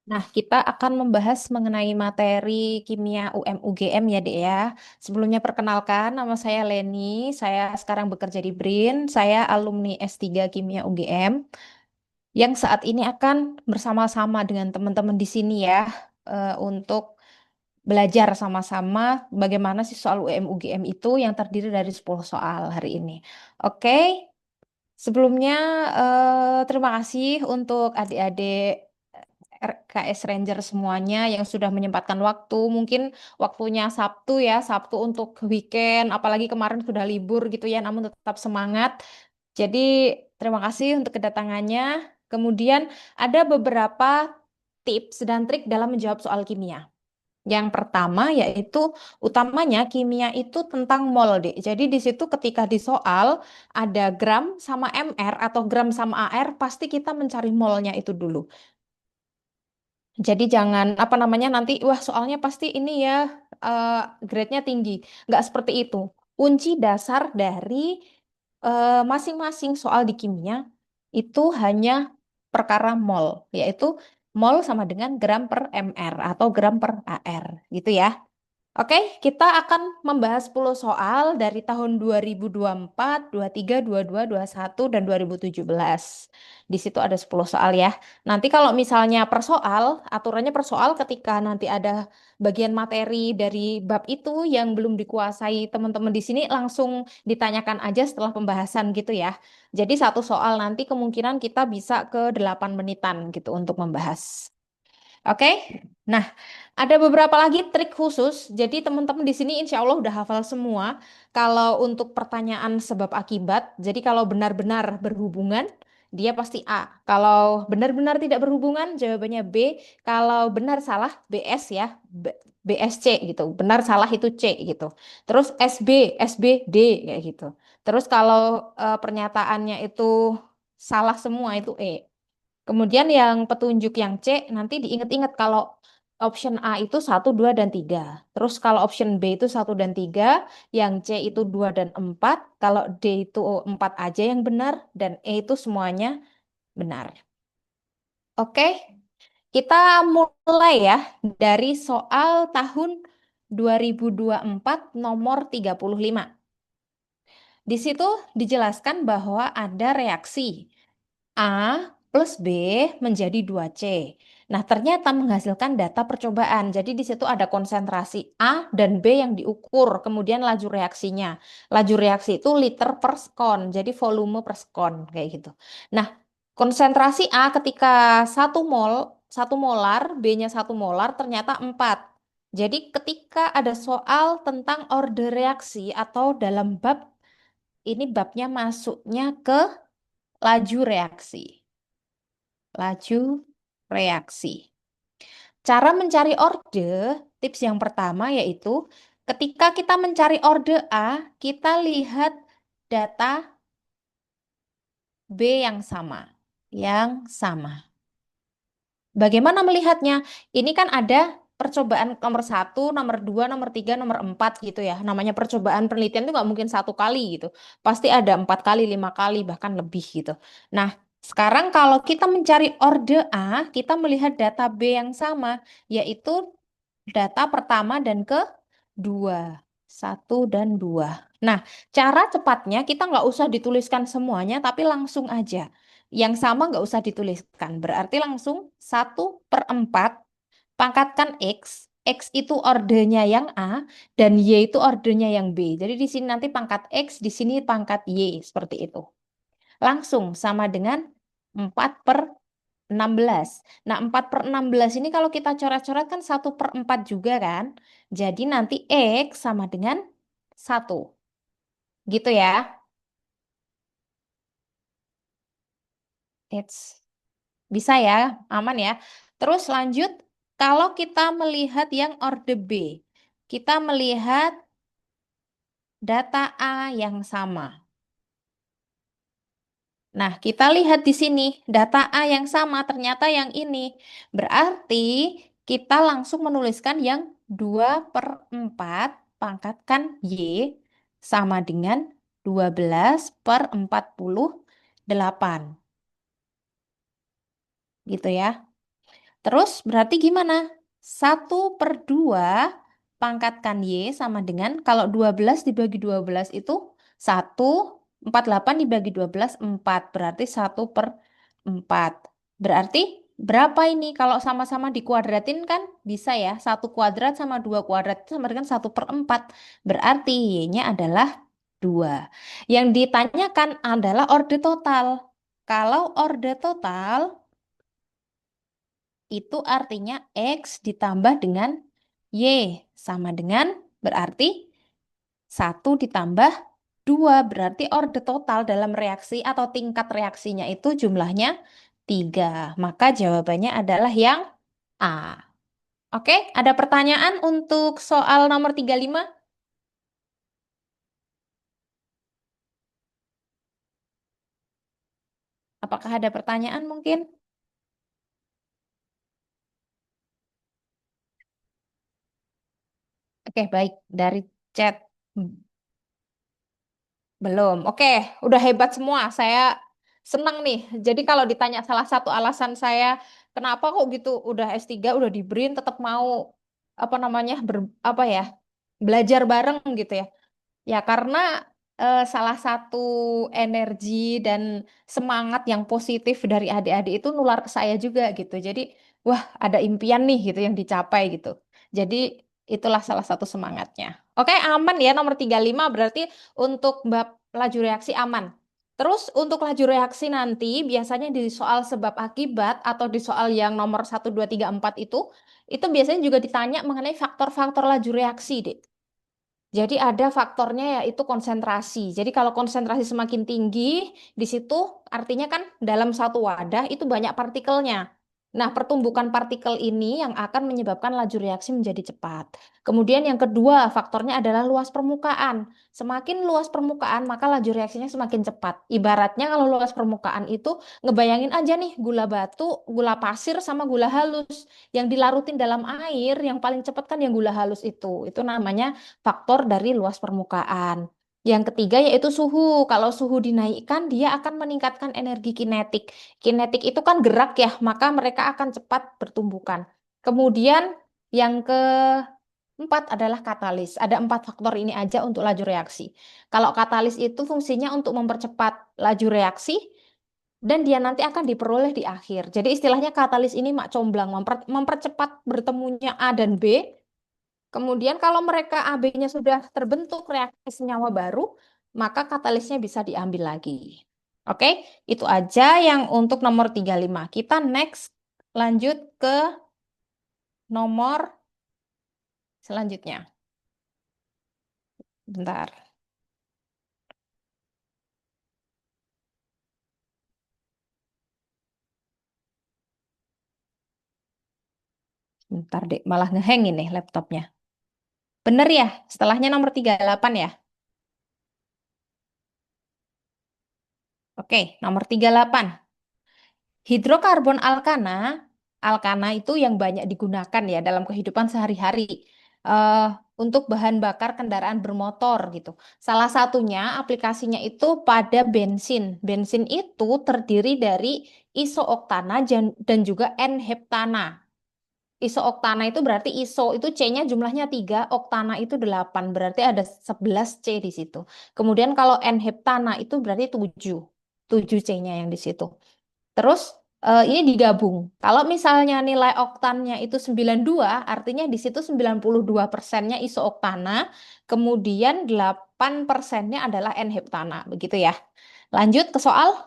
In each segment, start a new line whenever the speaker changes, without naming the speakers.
Nah, kita akan membahas mengenai materi kimia UM-UGM ya, Dek ya. Sebelumnya perkenalkan, nama saya Leni. Saya sekarang bekerja di BRIN. Saya alumni S3 Kimia UGM yang saat ini akan bersama-sama dengan teman-teman di sini ya untuk belajar sama-sama bagaimana sih soal UM-UGM itu yang terdiri dari 10 soal hari ini. Oke. Sebelumnya, terima kasih untuk adik-adik RKS Ranger semuanya yang sudah menyempatkan waktu. Mungkin waktunya Sabtu ya, Sabtu untuk weekend, apalagi kemarin sudah libur gitu ya, namun tetap semangat. Jadi, terima kasih untuk kedatangannya. Kemudian, ada beberapa tips dan trik dalam menjawab soal kimia. Yang pertama yaitu utamanya kimia itu tentang mol, Dek. Jadi di situ ketika di soal ada gram sama mr atau gram sama ar, pasti kita mencari molnya itu dulu. Jadi jangan apa namanya nanti wah soalnya pasti ini ya eh, grade-nya tinggi. Nggak seperti itu. Kunci dasar dari masing-masing soal di kimia itu hanya perkara mol, yaitu mol sama dengan gram per mr atau gram per ar gitu ya. Oke, kita akan membahas 10 soal dari tahun 2024, 23, 22, 21, dan 2017. Di situ ada 10 soal ya. Nanti kalau misalnya per soal, aturannya per soal ketika nanti ada bagian materi dari bab itu yang belum dikuasai teman-teman di sini langsung ditanyakan aja setelah pembahasan gitu ya. Jadi satu soal nanti kemungkinan kita bisa ke 8 menitan gitu untuk membahas. Oke, nah ada beberapa lagi trik khusus. Jadi teman-teman di sini insya Allah udah hafal semua. Kalau untuk pertanyaan sebab akibat, jadi kalau benar-benar berhubungan, dia pasti A. Kalau benar-benar tidak berhubungan, jawabannya B. Kalau benar salah, BS ya, BSC gitu. Benar salah itu C gitu. Terus SB, SBD kayak gitu. Terus kalau pernyataannya itu salah semua itu E. Kemudian yang petunjuk yang C nanti diingat-ingat kalau option A itu satu 2 dan 3. Terus kalau option B itu satu dan 3, yang C itu 2 dan 4, kalau D itu 4 aja yang benar, dan E itu semuanya benar. Oke, kita mulai ya dari soal tahun 2024 nomor 35. Di situ dijelaskan bahwa ada reaksi A plus B menjadi 2C. Nah, ternyata menghasilkan data percobaan. Jadi di situ ada konsentrasi A dan B yang diukur, kemudian laju reaksinya. Laju reaksi itu liter per sekon, jadi volume per sekon kayak gitu. Nah, konsentrasi A ketika 1 molar, B-nya 1 molar ternyata 4. Jadi ketika ada soal tentang order reaksi atau dalam bab ini babnya masuknya ke laju reaksi. Laju reaksi. Cara mencari orde, tips yang pertama yaitu ketika kita mencari orde A, kita lihat data B yang sama. Yang sama. Bagaimana melihatnya? Ini kan ada percobaan nomor 1, nomor 2, nomor 3, nomor 4 gitu ya. Namanya percobaan penelitian itu nggak mungkin 1 kali gitu. Pasti ada 4 kali, 5 kali, bahkan lebih gitu. Nah, sekarang kalau kita mencari orde A, kita melihat data B yang sama, yaitu data pertama dan kedua. 1 dan 2. Nah, cara cepatnya kita nggak usah dituliskan semuanya, tapi langsung aja. Yang sama nggak usah dituliskan. Berarti langsung 1/4 pangkatkan X. X itu ordernya yang A, dan Y itu ordernya yang B. Jadi di sini nanti pangkat X, di sini pangkat Y. Seperti itu. Langsung sama dengan 4/16. Nah, 4/16 ini kalau kita coret-coret kan 1/4 juga kan. Jadi nanti X sama dengan 1. Gitu ya. It's bisa ya, aman ya. Terus lanjut, kalau kita melihat yang orde B, kita melihat data A yang sama. Nah, kita lihat di sini, data A yang sama ternyata yang ini. Berarti kita langsung menuliskan yang 2/4 pangkatkan Y sama dengan 12/48. Gitu ya. Terus berarti gimana? 1/2 pangkatkan Y sama dengan, kalau 12 dibagi 12 itu 1, 48 dibagi 12 4. Berarti 1/4. Berarti berapa ini? Kalau sama-sama dikuadratin kan bisa ya. 1 kuadrat sama 2 kuadrat itu sama dengan 1/4. Berarti Y-nya adalah 2. Yang ditanyakan adalah orde total. Kalau orde total itu artinya X ditambah dengan Y sama dengan, berarti 1 ditambah 2. Berarti orde total dalam reaksi atau tingkat reaksinya itu jumlahnya 3. Maka jawabannya adalah yang A. Oke, ada pertanyaan untuk soal nomor 35? Apakah ada pertanyaan mungkin? Oke, baik. Dari chat. Belum. Oke, udah hebat semua. Saya senang nih. Jadi kalau ditanya salah satu alasan saya kenapa kok gitu udah S3 udah di BRIN tetap mau apa namanya apa ya, belajar bareng gitu ya. Ya karena salah satu energi dan semangat yang positif dari adik-adik itu nular ke saya juga gitu. Jadi wah, ada impian nih gitu yang dicapai gitu. Jadi itulah salah satu semangatnya. Oke, aman ya nomor 35 berarti untuk bab laju reaksi aman. Terus untuk laju reaksi nanti biasanya di soal sebab akibat atau di soal yang nomor 1, 2, 3, 4 itu biasanya juga ditanya mengenai faktor-faktor laju reaksi, Dek. Jadi ada faktornya yaitu konsentrasi. Jadi kalau konsentrasi semakin tinggi, di situ artinya kan dalam satu wadah itu banyak partikelnya. Nah, pertumbukan partikel ini yang akan menyebabkan laju reaksi menjadi cepat. Kemudian yang kedua, faktornya adalah luas permukaan. Semakin luas permukaan, maka laju reaksinya semakin cepat. Ibaratnya kalau luas permukaan itu, ngebayangin aja nih gula batu, gula pasir, sama gula halus. Yang dilarutin dalam air, yang paling cepat kan yang gula halus itu. Itu namanya faktor dari luas permukaan. Yang ketiga yaitu suhu. Kalau suhu dinaikkan, dia akan meningkatkan energi kinetik. Kinetik itu kan gerak ya, maka mereka akan cepat bertumbukan. Kemudian yang keempat adalah katalis. Ada 4 faktor ini aja untuk laju reaksi. Kalau katalis itu fungsinya untuk mempercepat laju reaksi dan dia nanti akan diperoleh di akhir. Jadi istilahnya katalis ini mak comblang, mempercepat bertemunya A dan B. Kemudian kalau mereka AB-nya sudah terbentuk reaksi senyawa baru, maka katalisnya bisa diambil lagi. Oke, itu aja yang untuk nomor 35. Kita next lanjut ke nomor selanjutnya. Bentar, bentar deh, malah ngeheng ini laptopnya. Bener ya, setelahnya nomor 38 ya. Oke, nomor 38. Hidrokarbon alkana, alkana itu yang banyak digunakan ya dalam kehidupan sehari-hari eh, untuk bahan bakar kendaraan bermotor gitu. Salah satunya aplikasinya itu pada bensin. Bensin itu terdiri dari isooktana dan juga N-heptana. Isooktana itu berarti iso itu C-nya jumlahnya 3, oktana itu 8, berarti ada 11 C di situ. Kemudian kalau N-heptana itu berarti 7, 7 C-nya yang di situ. Terus ini digabung. Kalau misalnya nilai oktannya itu 92, artinya di situ 92%-nya isooktana, kemudian 8%-nya adalah N-heptana, begitu ya. Lanjut ke soal.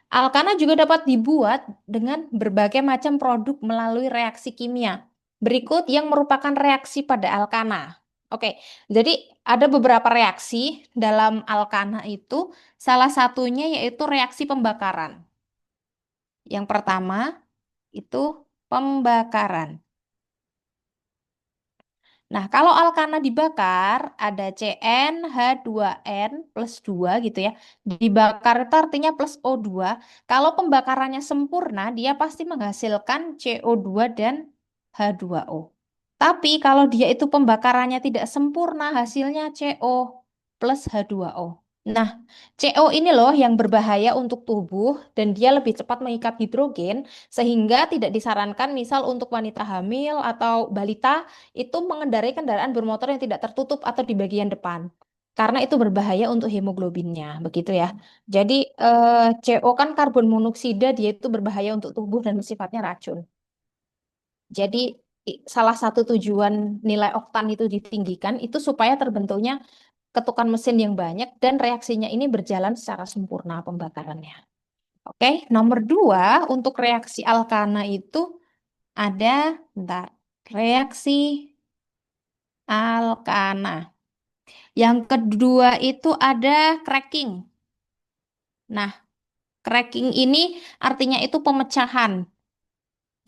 Alkana juga dapat dibuat dengan berbagai macam produk melalui reaksi kimia. Berikut yang merupakan reaksi pada alkana. Oke, jadi ada beberapa reaksi dalam alkana itu, salah satunya yaitu reaksi pembakaran. Yang pertama itu pembakaran. Nah, kalau alkana dibakar, ada CnH2n plus 2 gitu ya. Dibakar itu artinya plus O2. Kalau pembakarannya sempurna, dia pasti menghasilkan CO2 dan H2O. Tapi kalau dia itu pembakarannya tidak sempurna, hasilnya CO plus H2O. Nah, CO ini loh yang berbahaya untuk tubuh dan dia lebih cepat mengikat hidrogen sehingga tidak disarankan misal untuk wanita hamil atau balita itu mengendarai kendaraan bermotor yang tidak tertutup atau di bagian depan. Karena itu berbahaya untuk hemoglobinnya, begitu ya. Jadi CO kan karbon monoksida, dia itu berbahaya untuk tubuh dan sifatnya racun. Jadi salah satu tujuan nilai oktan itu ditinggikan itu supaya terbentuknya ketukan mesin yang banyak dan reaksinya ini berjalan secara sempurna pembakarannya. Oke, nomor dua untuk reaksi alkana itu ada, bentar, reaksi alkana. Yang kedua itu ada cracking. Nah, cracking ini artinya itu pemecahan.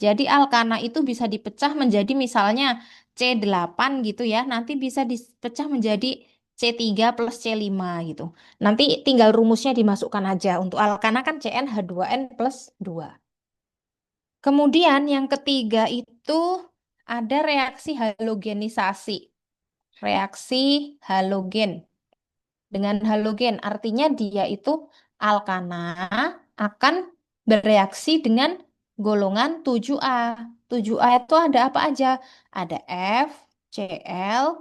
Jadi alkana itu bisa dipecah menjadi misalnya C8 gitu ya. Nanti bisa dipecah menjadi C3 plus C5 gitu. Nanti tinggal rumusnya dimasukkan aja. Untuk alkana kan CnH2n plus 2. Kemudian yang ketiga itu ada reaksi halogenisasi. Reaksi halogen. Dengan halogen artinya dia itu alkana akan bereaksi dengan golongan 7A. 7A itu ada apa aja? Ada F, Cl,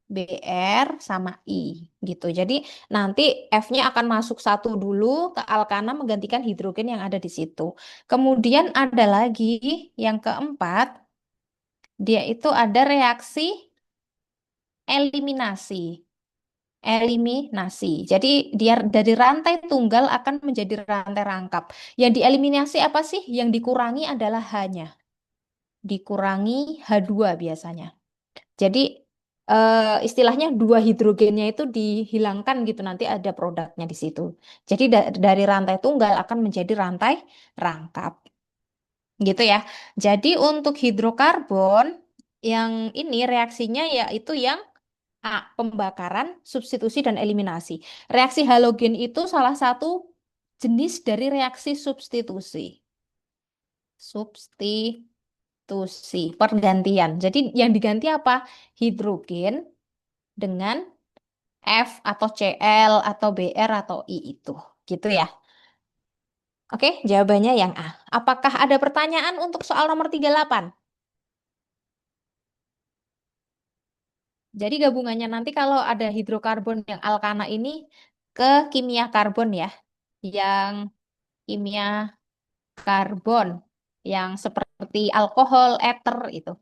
Br, sama I gitu. Jadi nanti F-nya akan masuk satu dulu ke alkana menggantikan hidrogen yang ada di situ. Kemudian ada lagi yang keempat, dia itu ada reaksi eliminasi. Eliminasi. Jadi dia dari rantai tunggal akan menjadi rantai rangkap. Yang dieliminasi apa sih? Yang dikurangi adalah H-nya. Dikurangi H2 biasanya. Jadi istilahnya dua hidrogennya itu dihilangkan gitu. Nanti ada produknya di situ. Jadi dari rantai tunggal akan menjadi rantai rangkap. Gitu ya. Jadi untuk hidrokarbon yang ini reaksinya yaitu yang A. Pembakaran, substitusi, dan eliminasi. Reaksi halogen itu salah satu jenis dari reaksi substitusi. Substitusi, pergantian. Jadi yang diganti apa? Hidrogen dengan F atau Cl atau Br atau I itu. Gitu ya. Oke, jawabannya yang A. Apakah ada pertanyaan untuk soal nomor 38? Jadi gabungannya nanti kalau ada hidrokarbon yang alkana ini ke kimia karbon ya. Yang kimia karbon yang seperti alkohol, ether itu.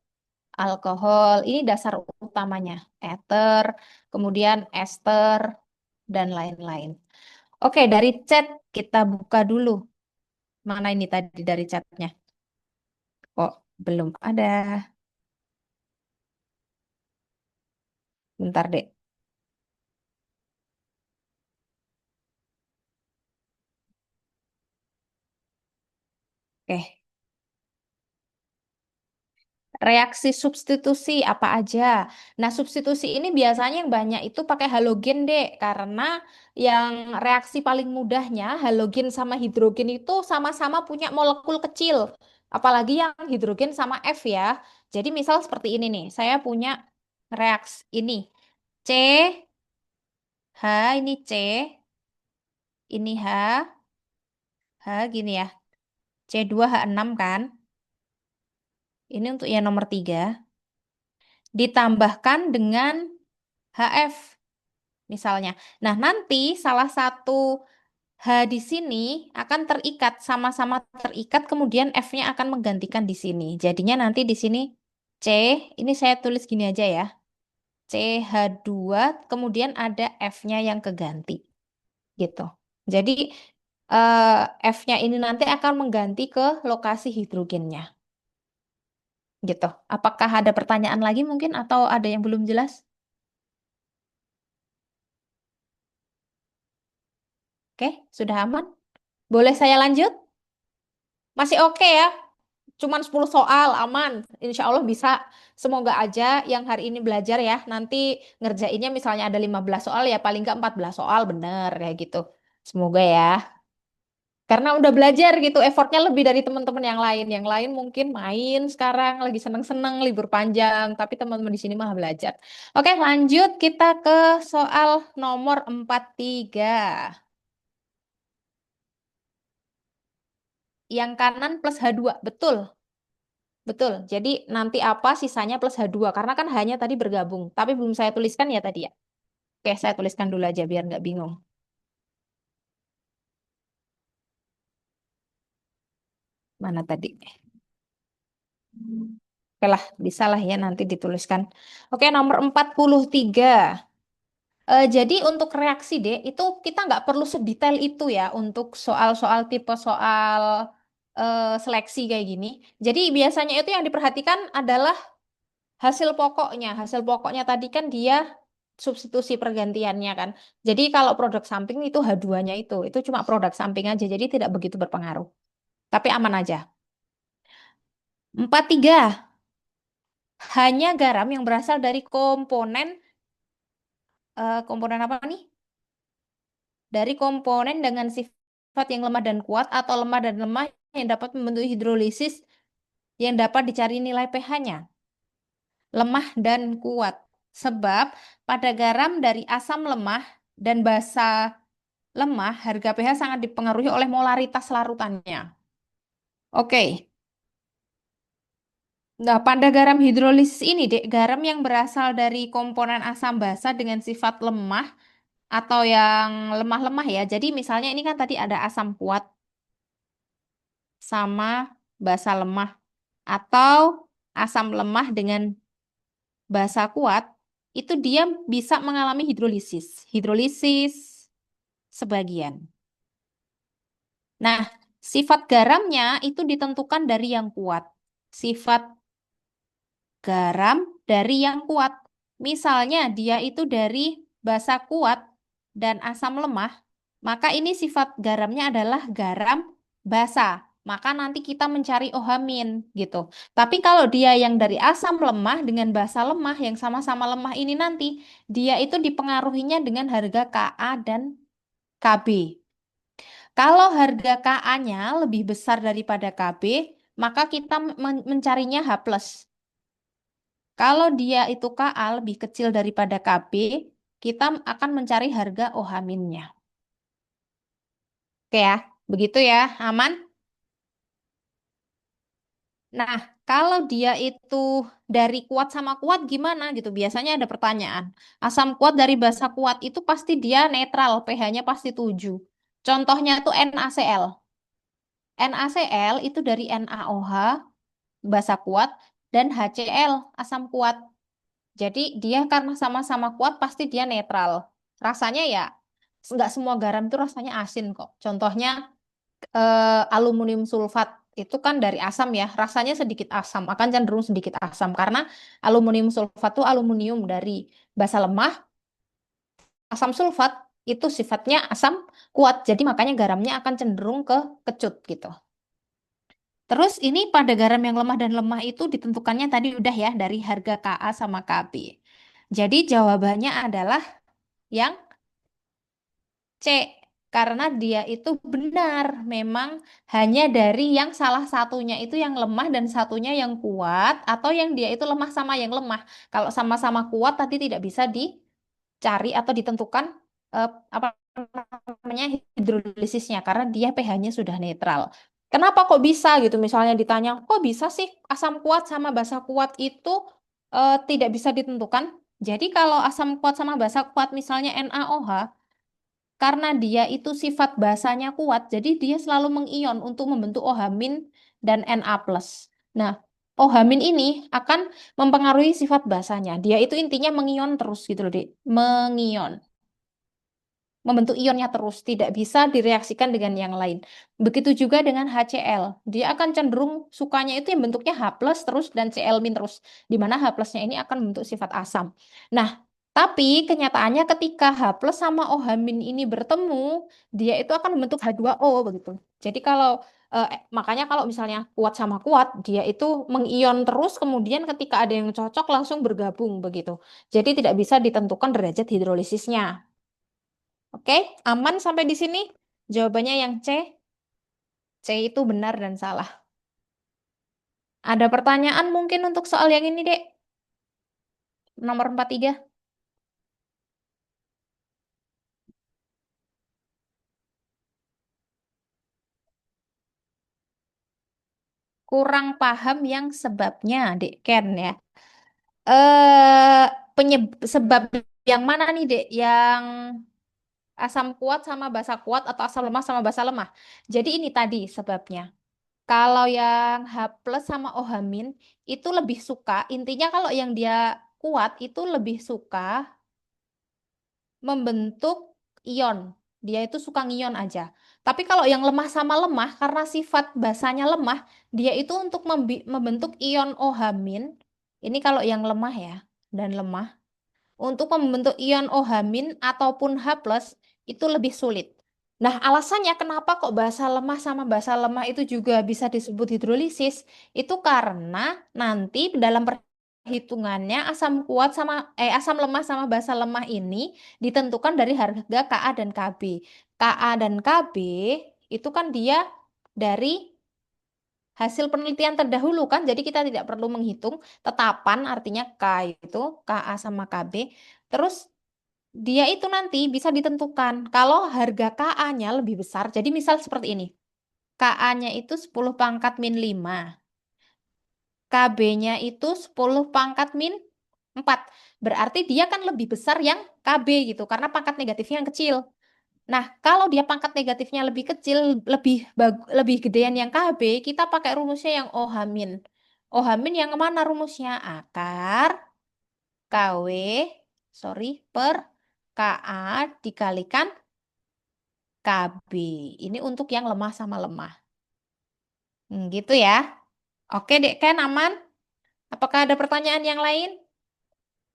Alkohol ini dasar utamanya, ether, kemudian ester dan lain-lain. Oke, dari chat kita buka dulu. Mana ini tadi dari chatnya? Kok belum ada? Bentar deh. Oke. Reaksi substitusi apa aja? Nah, substitusi ini biasanya yang banyak itu pakai halogen, Dek, karena yang reaksi paling mudahnya halogen sama hidrogen itu sama-sama punya molekul kecil. Apalagi yang hidrogen sama F ya. Jadi misal seperti ini nih, saya punya reaksi ini. C, H ini C, ini H, H gini ya. C2H6 kan. Ini untuk yang nomor 3. Ditambahkan dengan HF. Misalnya. Nah, nanti salah satu H di sini akan terikat, sama-sama terikat, kemudian F-nya akan menggantikan di sini. Jadinya nanti di sini C, ini saya tulis gini aja ya. CH2, kemudian ada F-nya yang keganti. Gitu. Jadi F-nya ini nanti akan mengganti ke lokasi hidrogennya. Gitu. Apakah ada pertanyaan lagi mungkin atau ada yang belum jelas? Oke, sudah aman? Boleh saya lanjut? Masih oke ya? Cuman 10 soal, aman. Insya Allah bisa. Semoga aja yang hari ini belajar ya. Nanti ngerjainnya misalnya ada 15 soal ya paling nggak 14 soal bener kayak gitu. Semoga ya. Karena udah belajar gitu, effortnya lebih dari teman-teman yang lain. Yang lain mungkin main sekarang, lagi seneng-seneng, libur panjang. Tapi teman-teman di sini malah belajar. Oke, lanjut kita ke soal nomor 43. Yang kanan plus H2, betul. Betul. Jadi nanti apa sisanya plus H2. Karena kan hanya tadi bergabung. Tapi belum saya tuliskan ya tadi ya. Oke, saya tuliskan dulu aja biar nggak bingung. Mana tadi? Oke lah, bisa lah ya nanti dituliskan. Oke, nomor 43. Jadi untuk reaksi D, itu kita nggak perlu sedetail itu ya untuk soal-soal tipe soal seleksi kayak gini. Jadi biasanya itu yang diperhatikan adalah hasil pokoknya. Hasil pokoknya tadi kan dia substitusi pergantiannya kan. Jadi kalau produk samping itu H2-nya itu cuma produk samping aja, jadi tidak begitu berpengaruh. Tapi aman aja. 43. Hanya garam yang berasal dari komponen apa nih? Dari komponen dengan sifat yang lemah dan kuat atau lemah dan lemah yang dapat membentuk hidrolisis yang dapat dicari nilai pH-nya. Lemah dan kuat. Sebab pada garam dari asam lemah dan basa lemah, harga pH sangat dipengaruhi oleh molaritas larutannya. Oke. Nah, pada garam hidrolisis ini, Dek, garam yang berasal dari komponen asam basa dengan sifat lemah atau yang lemah-lemah ya. Jadi misalnya ini kan tadi ada asam kuat sama basa lemah atau asam lemah dengan basa kuat, itu dia bisa mengalami hidrolisis. Hidrolisis sebagian. Nah, sifat garamnya itu ditentukan dari yang kuat. Sifat garam dari yang kuat. Misalnya dia itu dari basa kuat dan asam lemah, maka ini sifat garamnya adalah garam basa. Maka nanti kita mencari OH- gitu. Tapi kalau dia yang dari asam lemah dengan basa lemah yang sama-sama lemah ini nanti, dia itu dipengaruhinya dengan harga Ka dan Kb. Kalau harga Ka-nya lebih besar daripada Kb, maka kita mencarinya H+. Kalau dia itu Ka lebih kecil daripada Kb, kita akan mencari harga OH-nya. Oke ya, begitu ya, aman? Nah, kalau dia itu dari kuat sama kuat gimana gitu? Biasanya ada pertanyaan. Asam kuat dari basa kuat itu pasti dia netral, pH-nya pasti 7. Contohnya tuh NaCl. NaCl itu dari NaOH, basa kuat, dan HCl, asam kuat. Jadi dia karena sama-sama kuat pasti dia netral. Rasanya ya nggak semua garam itu rasanya asin kok. Contohnya aluminium sulfat itu kan dari asam ya, rasanya sedikit asam, akan cenderung sedikit asam karena aluminium sulfat itu aluminium dari basa lemah, asam sulfat itu sifatnya asam kuat. Jadi makanya garamnya akan cenderung ke kecut gitu. Terus ini pada garam yang lemah dan lemah itu ditentukannya tadi udah ya dari harga Ka sama Kb. Jadi jawabannya adalah yang C, karena dia itu benar, memang hanya dari yang salah satunya itu yang lemah dan satunya yang kuat, atau yang dia itu lemah sama yang lemah. Kalau sama-sama kuat tadi tidak bisa dicari atau ditentukan apa namanya hidrolisisnya, karena dia pH-nya sudah netral. Kenapa kok bisa gitu? Misalnya ditanya, kok bisa sih asam kuat sama basa kuat itu tidak bisa ditentukan? Jadi kalau asam kuat sama basa kuat misalnya NaOH, karena dia itu sifat basanya kuat, jadi dia selalu mengion untuk membentuk OH- dan Na+. Nah, OH- ini akan mempengaruhi sifat basanya. Dia itu intinya mengion terus gitu loh, Dek. Mengion membentuk ionnya terus, tidak bisa direaksikan dengan yang lain. Begitu juga dengan HCl. Dia akan cenderung sukanya itu yang bentuknya H+ terus dan Cl- terus, di mana H+-nya ini akan membentuk sifat asam. Nah, tapi kenyataannya ketika H+ sama OH- ini bertemu, dia itu akan membentuk H2O begitu. Jadi makanya kalau misalnya kuat sama kuat, dia itu mengion terus, kemudian ketika ada yang cocok langsung bergabung begitu. Jadi tidak bisa ditentukan derajat hidrolisisnya. Oke, aman sampai di sini? Jawabannya yang C. C itu benar dan salah. Ada pertanyaan mungkin untuk soal yang ini, Dek? Nomor 43. Kurang paham yang sebabnya, Dek Ken ya. Eh, sebab yang mana nih, Dek? Yang asam kuat sama basa kuat atau asam lemah sama basa lemah? Jadi ini tadi sebabnya. Kalau yang H plus sama OH min itu lebih suka, intinya kalau yang dia kuat itu lebih suka membentuk ion. Dia itu suka ngion aja. Tapi kalau yang lemah sama lemah, karena sifat basanya lemah, dia itu untuk membentuk ion OH min. Ini kalau yang lemah ya, dan lemah. Untuk membentuk ion OH min ataupun H plus itu lebih sulit. Nah, alasannya kenapa kok basa lemah sama basa lemah itu juga bisa disebut hidrolisis, itu karena nanti dalam perhitungannya asam lemah sama basa lemah ini ditentukan dari harga Ka dan Kb. Ka dan Kb itu kan dia dari hasil penelitian terdahulu kan, jadi kita tidak perlu menghitung tetapan artinya K itu Ka sama Kb. Terus dia itu nanti bisa ditentukan kalau harga KA-nya lebih besar. Jadi misal seperti ini. KA-nya itu 10 pangkat min 5. KB-nya itu 10 pangkat min 4. Berarti dia kan lebih besar yang KB gitu. Karena pangkat negatifnya yang kecil. Nah, kalau dia pangkat negatifnya lebih kecil, lebih gedean yang KB, kita pakai rumusnya yang OH min. OH min yang mana rumusnya? Akar KW, sorry, per KA dikalikan KB. Ini untuk yang lemah sama lemah. Gitu ya. Oke, Dek, kan aman? Apakah ada pertanyaan yang lain?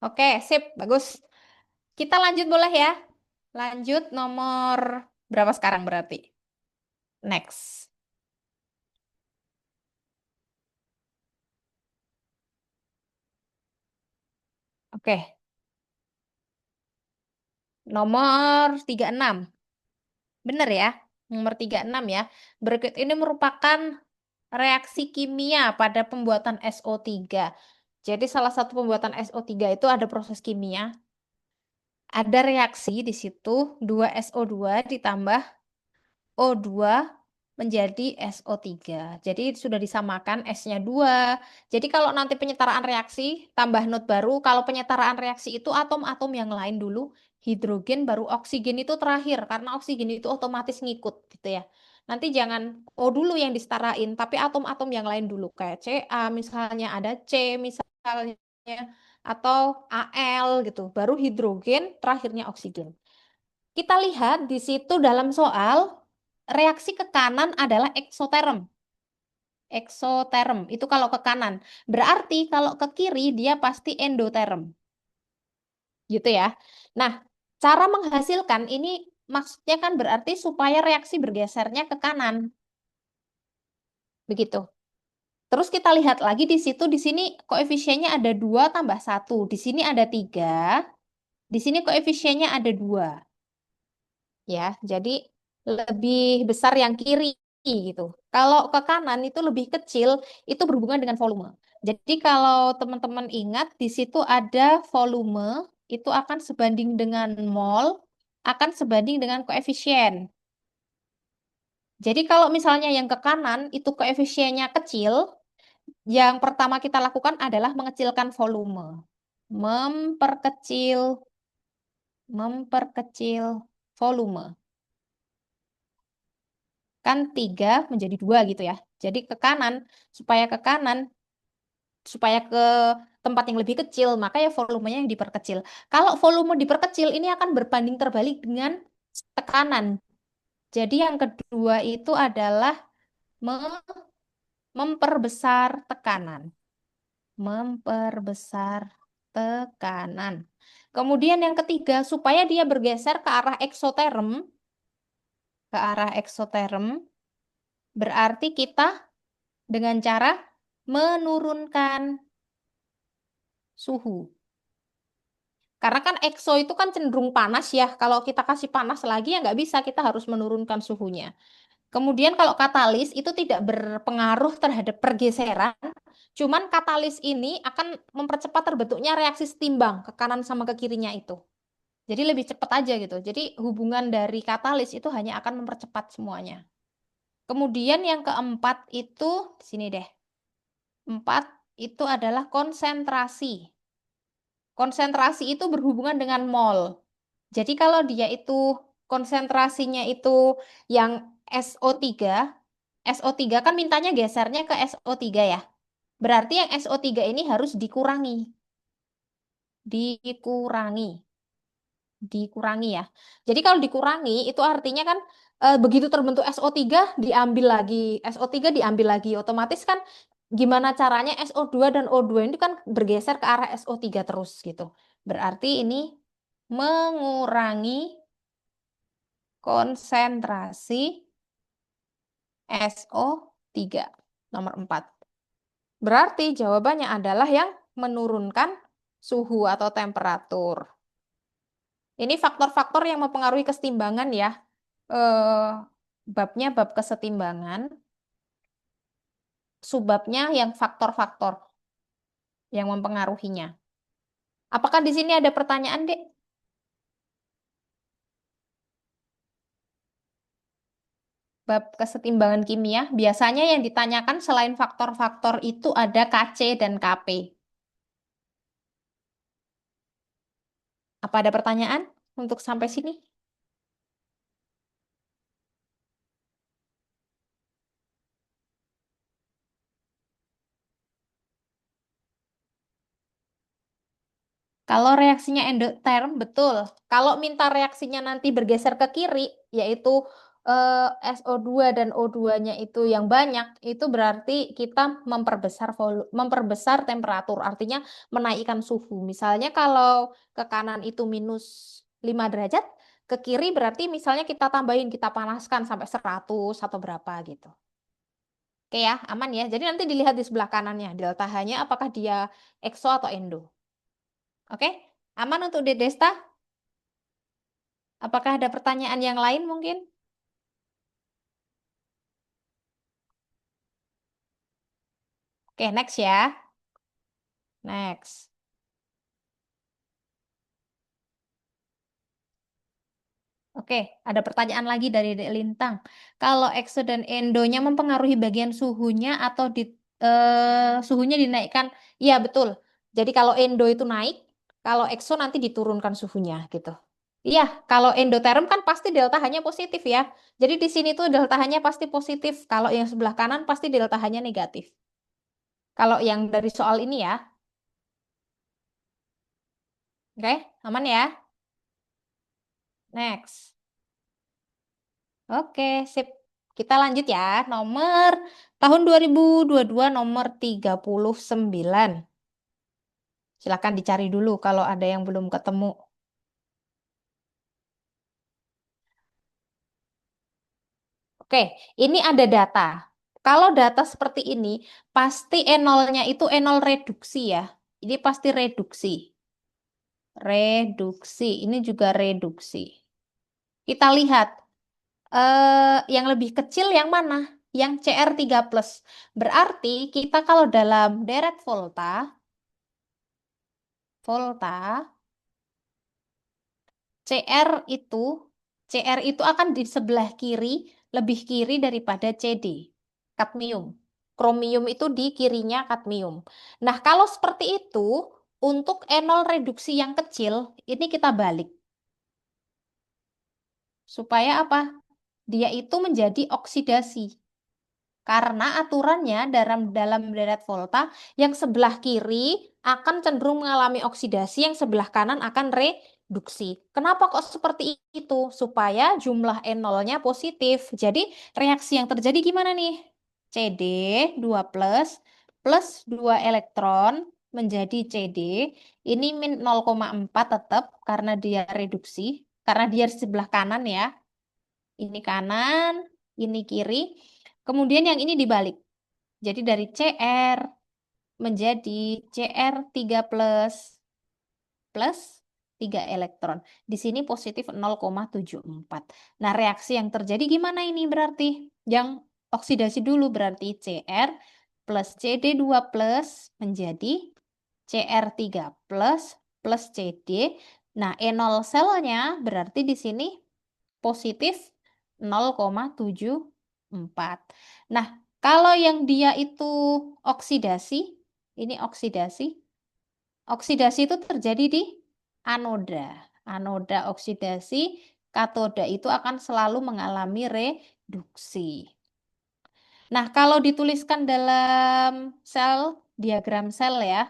Oke, sip, bagus. Kita lanjut boleh ya? Lanjut nomor berapa sekarang berarti? Next. Oke, nomor 36. Bener ya? Nomor 36 ya. Berikut ini merupakan reaksi kimia pada pembuatan SO3. Jadi salah satu pembuatan SO3 itu ada proses kimia. Ada reaksi di situ, 2SO2 ditambah O2 menjadi SO3. Jadi sudah disamakan S-nya 2. Jadi kalau nanti penyetaraan reaksi, tambah not baru. Kalau penyetaraan reaksi itu atom-atom yang lain dulu, hidrogen baru oksigen itu terakhir. Karena oksigen itu otomatis ngikut gitu ya. Nanti jangan O dulu yang disetarain, tapi atom-atom yang lain dulu. Kayak Ca misalnya, ada C misalnya, atau Al gitu. Baru hidrogen, terakhirnya oksigen. Kita lihat di situ dalam soal, reaksi ke kanan adalah eksoterm. Eksoterm itu kalau ke kanan. Berarti kalau ke kiri dia pasti endoterm. Gitu ya. Nah, cara menghasilkan ini maksudnya kan berarti supaya reaksi bergesernya ke kanan. Begitu. Terus kita lihat lagi di situ, di sini koefisiennya ada 2 tambah satu. Di sini ada 3. Di sini koefisiennya ada 2. Ya, jadi lebih besar yang kiri gitu. Kalau ke kanan itu lebih kecil, itu berhubungan dengan volume. Jadi kalau teman-teman ingat di situ ada volume itu akan sebanding dengan mol, akan sebanding dengan koefisien. Jadi kalau misalnya yang ke kanan itu koefisiennya kecil, yang pertama kita lakukan adalah mengecilkan volume. Memperkecil, memperkecil volume. Kan 3 menjadi 2 gitu ya. Jadi ke kanan, supaya ke kanan, supaya ke tempat yang lebih kecil, maka ya volumenya yang diperkecil. Kalau volume diperkecil, ini akan berbanding terbalik dengan tekanan. Jadi yang kedua itu adalah me- memperbesar tekanan. Memperbesar tekanan. Kemudian yang ketiga, supaya dia bergeser ke arah eksoterm, ke arah eksoterm, berarti kita dengan cara menurunkan suhu. Karena kan EXO itu kan cenderung panas ya. Kalau kita kasih panas lagi ya nggak bisa, kita harus menurunkan suhunya. Kemudian kalau katalis itu tidak berpengaruh terhadap pergeseran, cuman katalis ini akan mempercepat terbentuknya reaksi setimbang ke kanan sama ke kirinya itu. Jadi lebih cepat aja gitu. Jadi hubungan dari katalis itu hanya akan mempercepat semuanya. Kemudian yang keempat itu di sini deh. Empat itu adalah konsentrasi. Konsentrasi itu berhubungan dengan mol. Jadi kalau dia itu konsentrasinya itu yang SO3, SO3 kan mintanya gesernya ke SO3 ya. Berarti yang SO3 ini harus dikurangi. Dikurangi. Dikurangi ya. Jadi kalau dikurangi itu artinya kan begitu terbentuk SO3 diambil lagi, SO3 diambil lagi. Otomatis kan gimana caranya SO2 dan O2 ini kan bergeser ke arah SO3 terus gitu. Berarti ini mengurangi konsentrasi SO3 nomor 4. Berarti jawabannya adalah yang menurunkan suhu atau temperatur. Ini faktor-faktor yang mempengaruhi kesetimbangan ya. Eh, babnya bab kesetimbangan, subbabnya yang faktor-faktor yang mempengaruhinya. Apakah di sini ada pertanyaan, Dek? Bab kesetimbangan kimia, biasanya yang ditanyakan selain faktor-faktor itu ada Kc dan Kp. Apa ada pertanyaan untuk sampai sini? Kalau reaksinya endoterm, betul. Kalau minta reaksinya nanti bergeser ke kiri, yaitu SO2 dan O2-nya itu yang banyak, itu berarti kita memperbesar temperatur, artinya menaikkan suhu. Misalnya kalau ke kanan itu minus 5 derajat, ke kiri berarti misalnya kita tambahin, kita panaskan sampai 100 atau berapa gitu. Oke ya, aman ya. Jadi nanti dilihat di sebelah kanannya, delta H-nya apakah dia exo atau endo. Oke, aman untuk Dedesta? Apakah ada pertanyaan yang lain mungkin? Oke, next ya. Next. Oke, ada pertanyaan lagi dari Dek Lintang. Kalau ekso dan endonya mempengaruhi bagian suhunya atau suhunya dinaikkan? Iya, betul. Jadi kalau endo itu naik, kalau ekso nanti diturunkan suhunya gitu. Iya, kalau endoterm kan pasti delta H-nya positif ya. Jadi di sini tuh delta H-nya pasti positif. Kalau yang sebelah kanan pasti delta H-nya negatif. Kalau yang dari soal ini ya. Oke, aman ya? Next. Oke, sip. Kita lanjut ya. Nomor tahun 2022 nomor 39. Silakan dicari dulu kalau ada yang belum ketemu. Oke, ini ada data. Kalau data seperti ini, pasti E0-nya itu E0 reduksi ya. Ini pasti reduksi. Reduksi. Ini juga reduksi. Kita lihat, yang lebih kecil yang mana? Yang CR3 plus. Berarti kita kalau dalam deret volta, CR itu, CR itu akan di sebelah kiri, lebih kiri daripada CD, kadmium. Kromium itu di kirinya kadmium. Nah, kalau seperti itu, untuk enol reduksi yang kecil, ini kita balik. Supaya apa? Dia itu menjadi oksidasi. Karena aturannya dalam deret volta yang sebelah kiri akan cenderung mengalami oksidasi, yang sebelah kanan akan reduksi. Kenapa kok seperti itu? Supaya jumlah E0-nya positif. Jadi reaksi yang terjadi gimana nih? CD 2 plus plus 2 elektron menjadi CD. Ini min 0,4 tetap karena dia reduksi. Karena dia di sebelah kanan ya. Ini kanan, ini kiri. Kemudian yang ini dibalik. Jadi dari CR menjadi CR3 plus plus 3 elektron. Di sini positif 0,74. Nah, reaksi yang terjadi gimana ini berarti? Yang oksidasi dulu berarti Cr plus Cd2 plus menjadi Cr3 plus Cd. Nah, E0 selnya berarti di sini positif 0,74. Nah, kalau yang dia itu oksidasi, ini oksidasi. Oksidasi itu terjadi di anoda. Anoda oksidasi, katoda itu akan selalu mengalami reduksi. Nah, kalau dituliskan dalam diagram sel ya,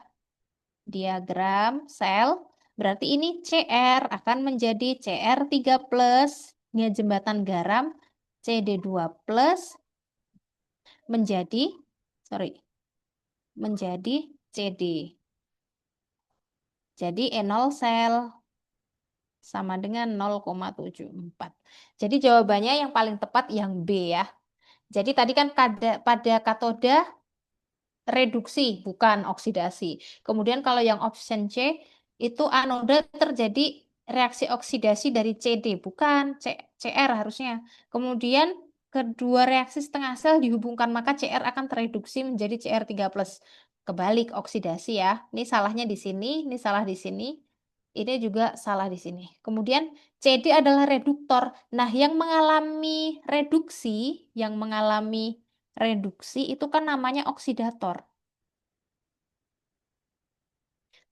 diagram sel, berarti ini Cr akan menjadi Cr3 plus, ini jembatan garam, Cd2 plus menjadi, sorry, menjadi Cd. Jadi E0 sel sama dengan 0,74. Jadi jawabannya yang paling tepat yang B ya. Jadi tadi kan pada katoda reduksi, bukan oksidasi. Kemudian kalau yang option C, itu anoda terjadi reaksi oksidasi dari CD, bukan CR harusnya. Kemudian kedua reaksi setengah sel dihubungkan, maka CR akan tereduksi menjadi Cr3+. Kebalik oksidasi ya. Ini salahnya di sini, ini salah di sini. Ini juga salah di sini. Kemudian CD adalah reduktor. Nah, yang mengalami reduksi itu kan namanya oksidator.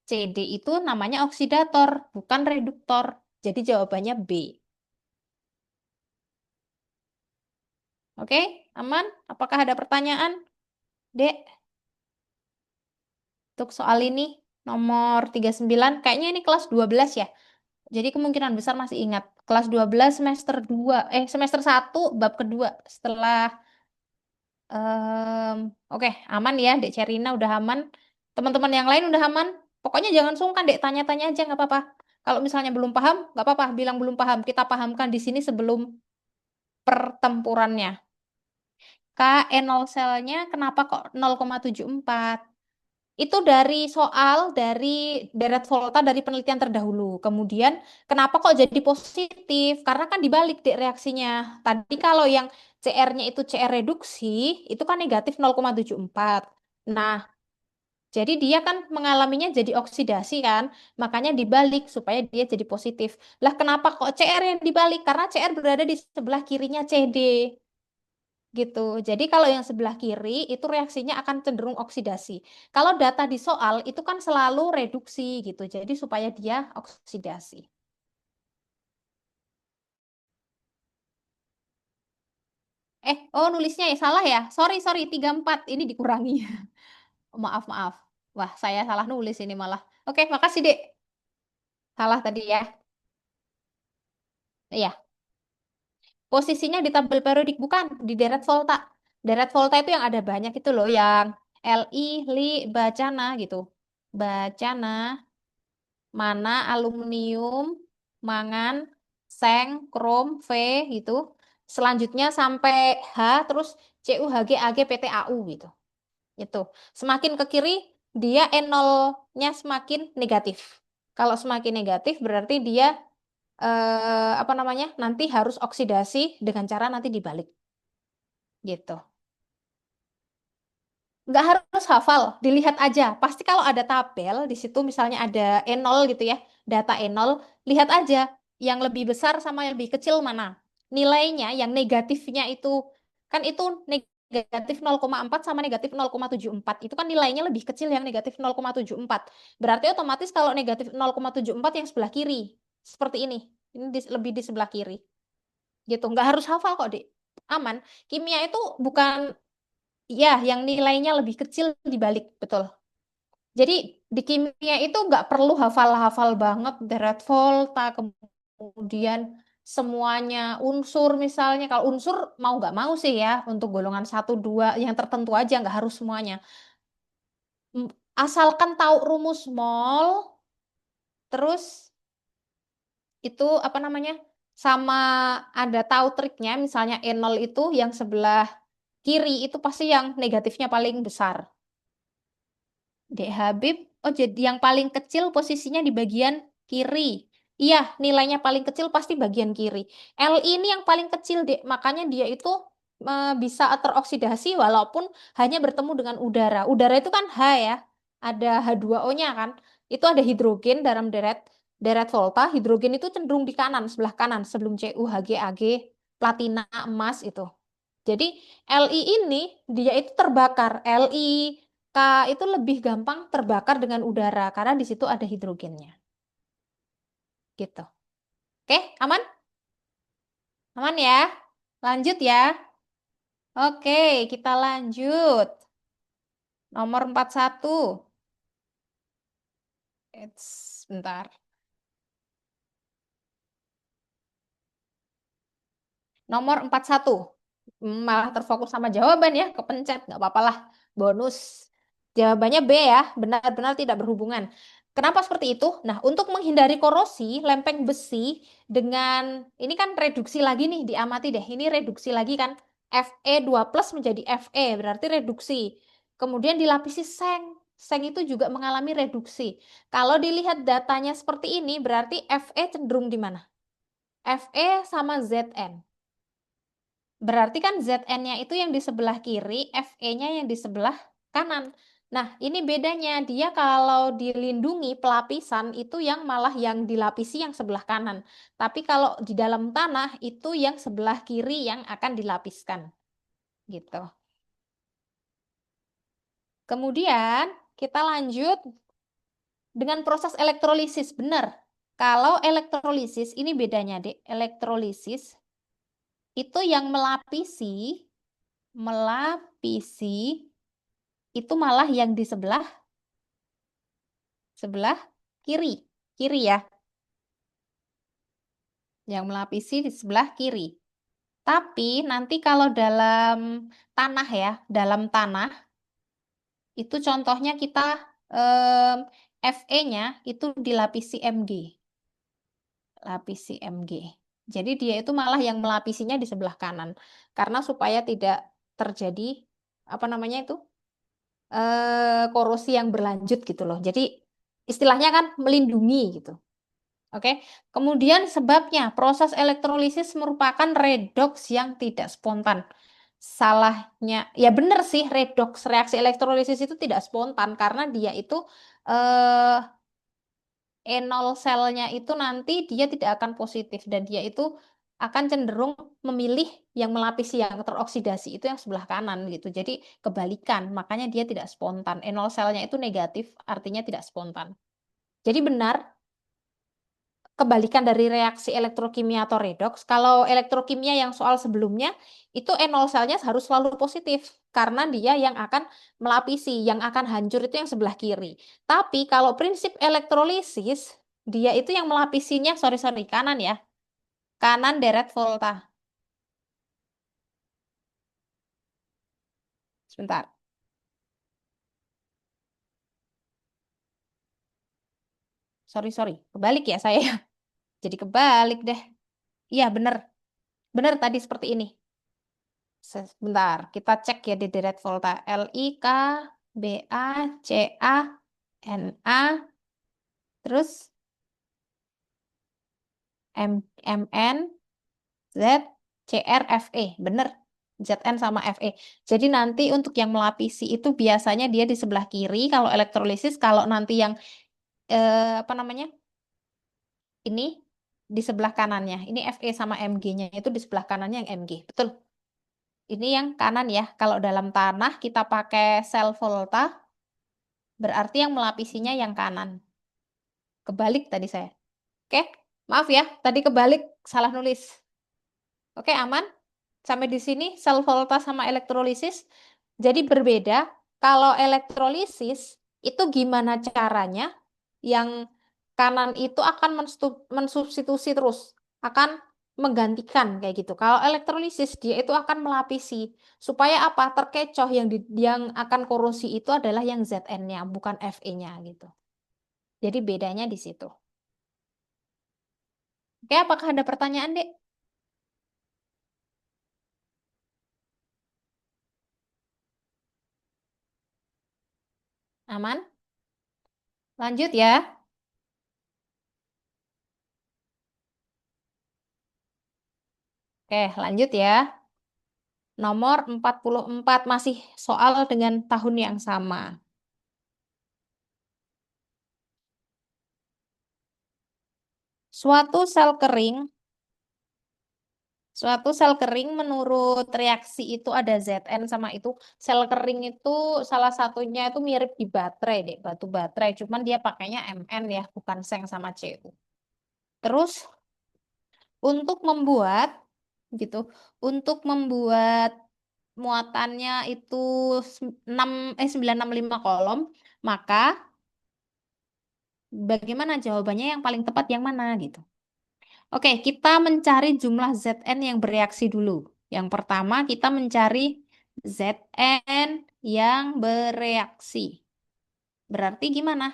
CD itu namanya oksidator, bukan reduktor. Jadi jawabannya B. Oke, aman? Apakah ada pertanyaan, Dek? Untuk soal ini, nomor 39, kayaknya ini kelas 12 ya. Jadi kemungkinan besar masih ingat. Kelas 12 semester 2, semester 1 bab kedua. Em, oke, aman ya, Dek Cerina udah aman. Teman-teman yang lain udah aman. Pokoknya jangan sungkan, Dek, tanya-tanya aja nggak apa-apa. Kalau misalnya belum paham, nggak apa-apa, bilang belum paham. Kita pahamkan di sini sebelum pertempurannya. KE0 selnya kenapa kok 0,74? Itu dari dari deret volta dari penelitian terdahulu. Kemudian kenapa kok jadi positif? Karena kan dibalik deh reaksinya. Tadi kalau yang CR-nya itu CR reduksi, itu kan negatif 0,74. Nah, jadi dia kan mengalaminya jadi oksidasi kan, makanya dibalik supaya dia jadi positif. Lah kenapa kok CR yang dibalik? Karena CR berada di sebelah kirinya CD. Gitu. Jadi kalau yang sebelah kiri itu reaksinya akan cenderung oksidasi. Kalau data di soal itu kan selalu reduksi gitu. Jadi supaya dia oksidasi. Oh nulisnya ya salah ya. Sorry, sorry, 34 ini dikurangi. Maaf, maaf. Wah, saya salah nulis ini malah. Oke, makasih, Dek. Salah tadi ya. Iya, posisinya di tabel periodik bukan di deret volta. Deret volta itu yang ada banyak itu loh, yang Li, Li, Bacana gitu. Bacana mana aluminium, mangan, seng, krom, V gitu. Selanjutnya sampai H, terus CuHG, Ag, PtAu gitu. Itu. Semakin ke kiri, dia E0-nya semakin negatif. Kalau semakin negatif berarti dia apa namanya? Nanti harus oksidasi dengan cara nanti dibalik gitu. Nggak harus hafal, dilihat aja. Pasti kalau ada tabel di situ misalnya ada E0 gitu ya, data E0, lihat aja yang lebih besar sama yang lebih kecil mana. Nilainya yang negatifnya itu kan itu negatif 0,4 sama negatif 0,74. Itu kan nilainya lebih kecil yang negatif 0,74. Berarti otomatis kalau negatif 0,74 yang sebelah kiri. Seperti ini. Ini lebih di sebelah kiri. Gitu. Nggak harus hafal kok, Dek. Aman. Kimia itu bukan. Ya, yang nilainya lebih kecil dibalik, betul. Jadi di kimia itu nggak perlu hafal-hafal banget deret volta, kemudian semuanya unsur misalnya. Kalau unsur mau nggak mau sih ya, untuk golongan satu 2 yang tertentu aja, nggak harus semuanya. Asalkan tahu rumus mol, terus itu apa namanya, sama ada tahu triknya, misalnya E0 itu yang sebelah kiri itu pasti yang negatifnya paling besar. Dek Habib, oh jadi yang paling kecil posisinya di bagian kiri. Iya, nilainya paling kecil pasti bagian kiri. Li ini yang paling kecil, Dek. Makanya dia itu bisa teroksidasi walaupun hanya bertemu dengan udara. Udara itu kan H ya, ada H2O-nya kan. Itu ada hidrogen dalam deret deret volta. Hidrogen itu cenderung di kanan, sebelah kanan sebelum Cu, Hg, Ag, platina, emas itu. Jadi Li ini dia itu terbakar. Li K itu lebih gampang terbakar dengan udara karena di situ ada hidrogennya. Gitu. Oke, aman? Aman ya? Lanjut ya. Oke, kita lanjut. Nomor 41. Bentar. Nomor 41. Malah terfokus sama jawaban ya, kepencet. Nggak apa-apa lah, bonus. Jawabannya B ya, benar-benar tidak berhubungan. Kenapa seperti itu? Nah, untuk menghindari korosi, lempeng besi dengan, ini kan reduksi lagi nih, diamati deh. Ini reduksi lagi kan, Fe2 plus menjadi Fe, berarti reduksi. Kemudian dilapisi seng. Seng itu juga mengalami reduksi. Kalau dilihat datanya seperti ini, berarti Fe cenderung di mana? Fe sama Zn. Berarti kan Zn-nya itu yang di sebelah kiri, Fe-nya yang di sebelah kanan. Nah, ini bedanya. Dia kalau dilindungi pelapisan itu yang malah yang dilapisi yang sebelah kanan. Tapi kalau di dalam tanah itu yang sebelah kiri yang akan dilapiskan. Gitu. Kemudian kita lanjut dengan proses elektrolisis. Benar. Kalau elektrolisis ini bedanya, Dek. Elektrolisis itu yang melapisi itu malah yang di sebelah sebelah kiri. Kiri ya, yang melapisi di sebelah kiri. Tapi nanti kalau dalam tanah ya, dalam tanah itu contohnya kita Fe-nya itu dilapisi Mg, lapisi Mg. Jadi dia itu malah yang melapisinya di sebelah kanan. Karena supaya tidak terjadi apa namanya itu? Korosi yang berlanjut gitu loh. Jadi istilahnya kan melindungi gitu. Oke, kemudian sebabnya proses elektrolisis merupakan redoks yang tidak spontan. Salahnya, ya benar sih redoks reaksi elektrolisis itu tidak spontan karena dia itu eh, enol selnya itu nanti dia tidak akan positif dan dia itu akan cenderung memilih yang melapisi yang teroksidasi itu yang sebelah kanan gitu. Jadi kebalikan, makanya dia tidak spontan. Enol selnya itu negatif, artinya tidak spontan. Jadi benar kebalikan dari reaksi elektrokimia atau redoks. Kalau elektrokimia yang soal sebelumnya, itu enol selnya harus selalu positif. Karena dia yang akan melapisi, yang akan hancur itu yang sebelah kiri. Tapi kalau prinsip elektrolisis, dia itu yang melapisinya, sorry, kanan ya. Kanan deret volta. Sebentar, sorry. Kebalik ya saya. Jadi kebalik deh. Iya bener, bener tadi seperti ini. Sebentar, kita cek ya di deret volta. LIK, BA, CA, NA, terus MN, Z, CR, FE. Bener, ZN sama FE. Jadi nanti untuk yang melapisi itu biasanya dia di sebelah kiri kalau elektrolisis, kalau nanti yang apa namanya? Ini di sebelah kanannya. Ini Fe sama Mg-nya itu di sebelah kanannya yang Mg. Betul. Ini yang kanan ya. Kalau dalam tanah kita pakai sel volta, berarti yang melapisinya yang kanan. Kebalik tadi saya. Oke, maaf ya, tadi kebalik, salah nulis. Oke, aman? Sampai di sini sel volta sama elektrolisis. Jadi berbeda. Kalau elektrolisis itu gimana caranya? Yang kanan itu akan mensubstitusi terus, akan menggantikan kayak gitu. Kalau elektrolisis dia itu akan melapisi supaya apa? Terkecoh yang akan korosi itu adalah yang Zn-nya, bukan Fe-nya gitu. Jadi bedanya di situ. Oke, apakah ada pertanyaan, Dek? Aman? Lanjut ya. Oke, lanjut ya. Nomor 44 masih soal dengan tahun yang sama. Suatu sel kering, suatu sel kering menurut reaksi itu ada Zn sama itu. Sel kering itu salah satunya itu mirip di baterai deh, batu baterai. Cuman dia pakainya Mn ya, bukan Seng sama Cu. Terus untuk membuat gitu, untuk membuat muatannya itu 965 kolom, maka bagaimana jawabannya yang paling tepat yang mana gitu. Oke, kita mencari jumlah Zn yang bereaksi dulu. Yang pertama kita mencari Zn yang bereaksi. Berarti gimana?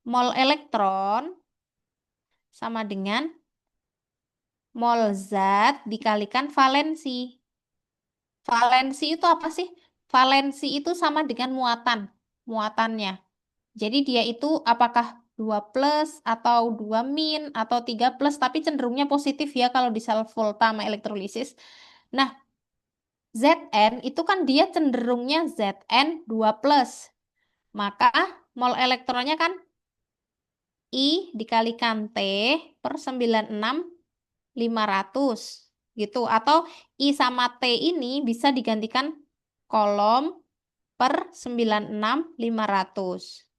Mol elektron sama dengan mol zat dikalikan valensi. Valensi itu apa sih? Valensi itu sama dengan muatan, muatannya. Jadi dia itu apakah 2 plus atau 2 min atau 3 plus, tapi cenderungnya positif ya kalau di sel volta sama elektrolisis. Nah, Zn itu kan dia cenderungnya Zn 2 plus. Maka mol elektronnya kan I dikalikan T per 96.500 gitu. Atau I sama T ini bisa digantikan kolom per 96.500.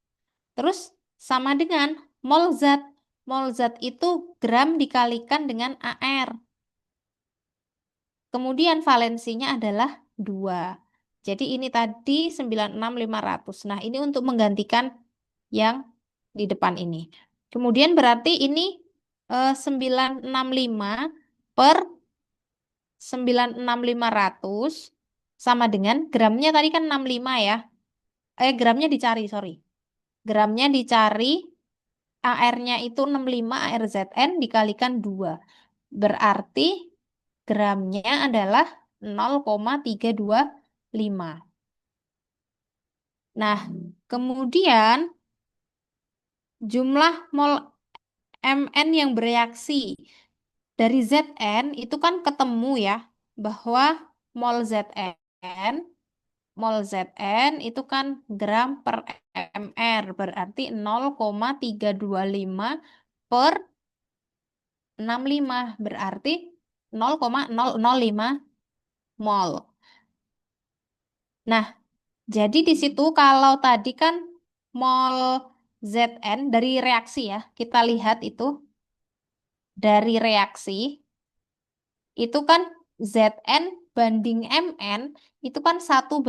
Terus sama dengan mol zat. Mol zat itu gram dikalikan dengan AR. Kemudian valensinya adalah 2. Jadi ini tadi 96.500. Nah, ini untuk menggantikan yang di depan ini. Kemudian berarti ini 965 per 96.500 sama dengan gramnya tadi kan 65 ya. Gramnya dicari, sorry. Gramnya dicari, AR-nya itu 65 ARZN dikalikan 2. Berarti gramnya adalah 0,325. Nah, kemudian jumlah mol Mn yang bereaksi dari Zn itu kan ketemu ya bahwa mol Zn mol Zn itu kan gram per mr berarti 0,325 per 65 berarti 0,005 mol. Nah, jadi di situ kalau tadi kan mol Zn dari reaksi ya, kita lihat itu dari reaksi itu kan Zn banding Mn itu kan 1:2.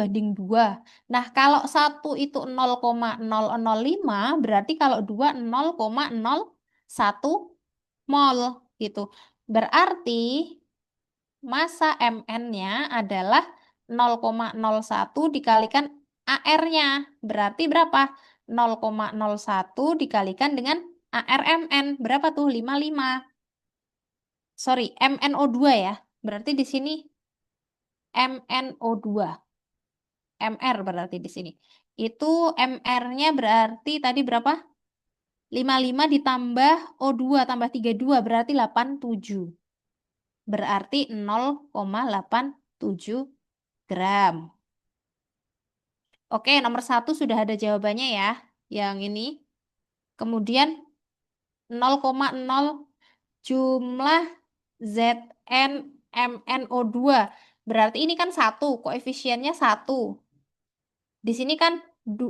Nah, kalau satu itu 0,005 berarti kalau 2 0,01 mol gitu. Berarti massa Mn-nya adalah 0,01 dikalikan AR-nya. Berarti berapa? 0,01 dikalikan dengan ARMN. Berapa tuh? 55. Sorry, MnO2 ya. Berarti di sini MnO2. MR berarti di sini. Itu MR-nya berarti tadi berapa? 55 ditambah O2 tambah 32 berarti 87. Berarti 0,87 gram. Oke, nomor satu sudah ada jawabannya ya. Yang ini. Kemudian 0,0 jumlah ZnMnO2. Berarti ini kan satu, koefisiennya satu. Di sini kan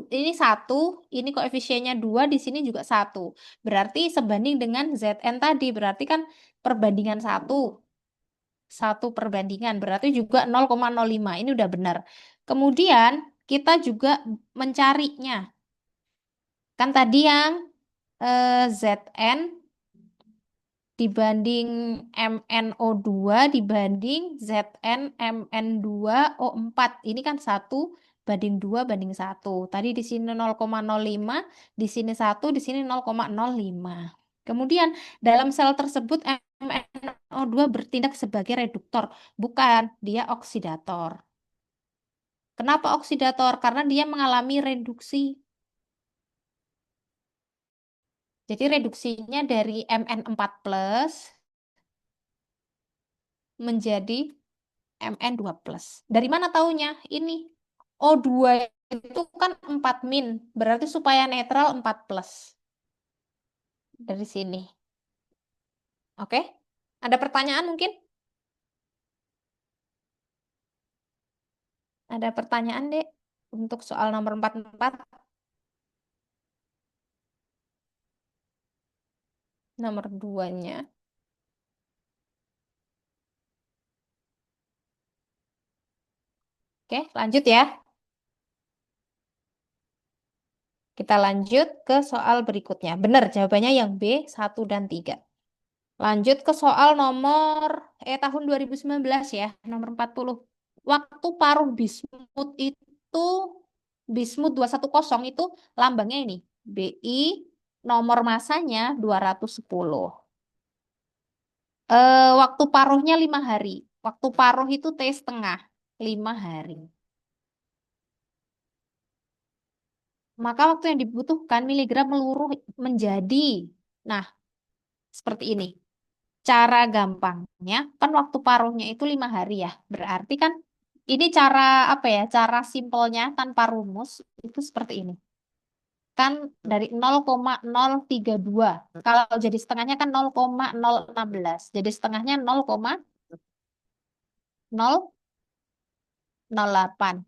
ini satu, ini koefisiennya 2, di sini juga satu. Berarti sebanding dengan Zn tadi. Berarti kan perbandingan satu. Satu perbandingan. Berarti juga 0,05. Ini udah benar. Kemudian kita juga mencarinya. Kan tadi yang Zn dibanding MnO2 dibanding ZnMn2O4. Ini kan 1:2:1. Tadi di sini 0,05, di sini 1, di sini 0,05. Kemudian dalam sel tersebut MnO2 bertindak sebagai reduktor. Bukan, dia oksidator. Kenapa oksidator? Karena dia mengalami reduksi. Jadi reduksinya dari Mn4+ menjadi Mn2+. Dari mana taunya? Ini. O2 itu kan 4 min. Berarti supaya netral 4+. Dari sini. Oke? Ada pertanyaan mungkin? Ada pertanyaan, Dek? Untuk soal nomor 44. Nomor duanya. Oke, lanjut ya. Kita lanjut ke soal berikutnya. Benar, jawabannya yang B, 1 dan 3. Lanjut ke soal nomor tahun 2019 ya, nomor 40. Waktu paruh bismut itu bismut 210 itu lambangnya ini. BI, nomor masanya 210. Waktu paruhnya 5 hari. Waktu paruh itu T setengah, 5 hari. Maka waktu yang dibutuhkan miligram meluruh menjadi. Nah, seperti ini. Cara gampangnya, kan waktu paruhnya itu 5 hari ya. Berarti kan ini cara apa ya? Cara simpelnya tanpa rumus itu seperti ini. Kan dari 0,032. Kalau jadi setengahnya kan 0,016. Jadi setengahnya 0,008.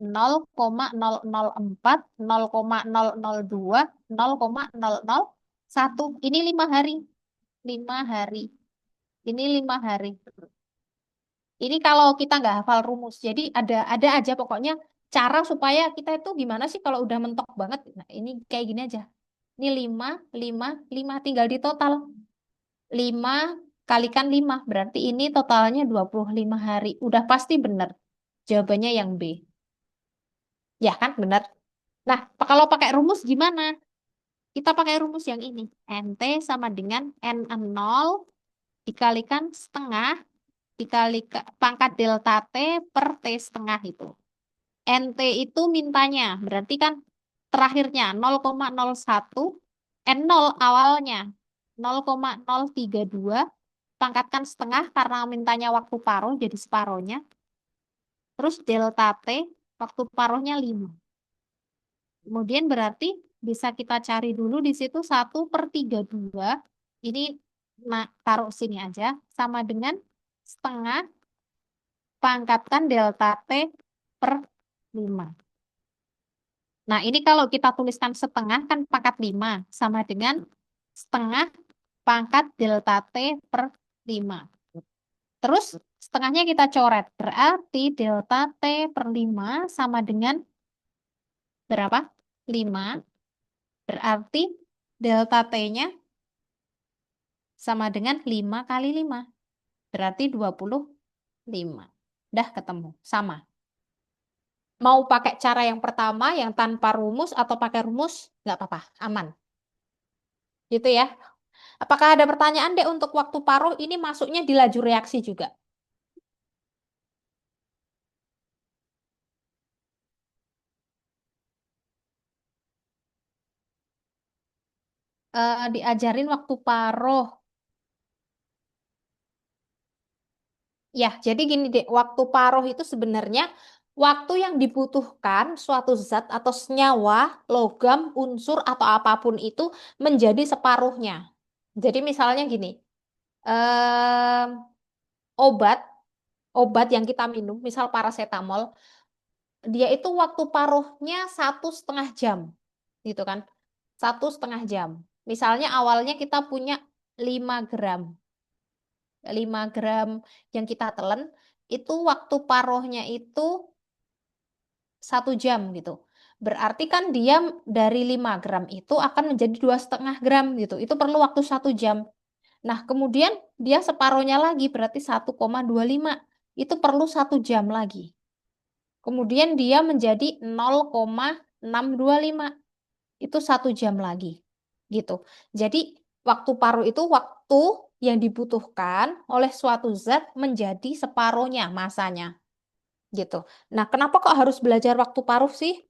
0,004, 0,002, 0,001. Ini 5 hari. 5 hari. Ini 5 hari. Ini kalau kita nggak hafal rumus. Jadi ada aja pokoknya cara supaya kita itu gimana sih kalau udah mentok banget. Nah, ini kayak gini aja. Ini 5, 5, 5. Tinggal di total. 5 kalikan 5. Berarti ini totalnya 25 hari. Udah pasti benar. Jawabannya yang B. Ya kan, benar. Nah, kalau pakai rumus gimana? Kita pakai rumus yang ini. NT sama dengan N0 dikalikan setengah dikali pangkat delta T per T setengah itu. NT itu mintanya, berarti kan terakhirnya 0,01, N0 awalnya 0,032, pangkatkan setengah karena mintanya waktu paruh jadi separohnya. Terus delta T waktu paruhnya 5. Kemudian berarti bisa kita cari dulu di situ 1/32. Ini nah, taruh sini aja. Sama dengan setengah pangkatkan delta T per 5. Nah, ini kalau kita tuliskan setengah kan pangkat 5. Sama dengan setengah pangkat delta T per 5. Terus setengahnya kita coret. Berarti delta T per 5 sama dengan berapa? 5. Berarti delta T-nya sama dengan 5 kali 5. Berarti 25. Dah ketemu. Sama. Mau pakai cara yang pertama, yang tanpa rumus, atau pakai rumus, nggak apa-apa. Aman. Gitu ya. Apakah ada pertanyaan deh untuk waktu paruh ini masuknya di laju reaksi juga? Diajarin waktu paruh. Ya, jadi gini deh, waktu paruh itu sebenarnya waktu yang dibutuhkan suatu zat atau senyawa, logam, unsur, atau apapun itu menjadi separuhnya. Jadi misalnya gini, em, obat, obat yang kita minum, misal paracetamol, dia itu waktu paruhnya 1,5 jam, gitu kan? 1,5 jam. Misalnya awalnya kita punya 5 gram. 5 gram yang kita telan, itu waktu paruhnya itu 1 jam gitu. Berarti kan dia dari 5 gram itu akan menjadi 2,5 gram gitu. Itu perlu waktu 1 jam. Nah, kemudian dia separuhnya lagi berarti 1,25. Itu perlu 1 jam lagi. Kemudian dia menjadi 0,625. Itu 1 jam lagi. Gitu. Jadi waktu paruh itu waktu yang dibutuhkan oleh suatu zat menjadi separuhnya masanya. Gitu. Nah, kenapa kok harus belajar waktu paruh sih?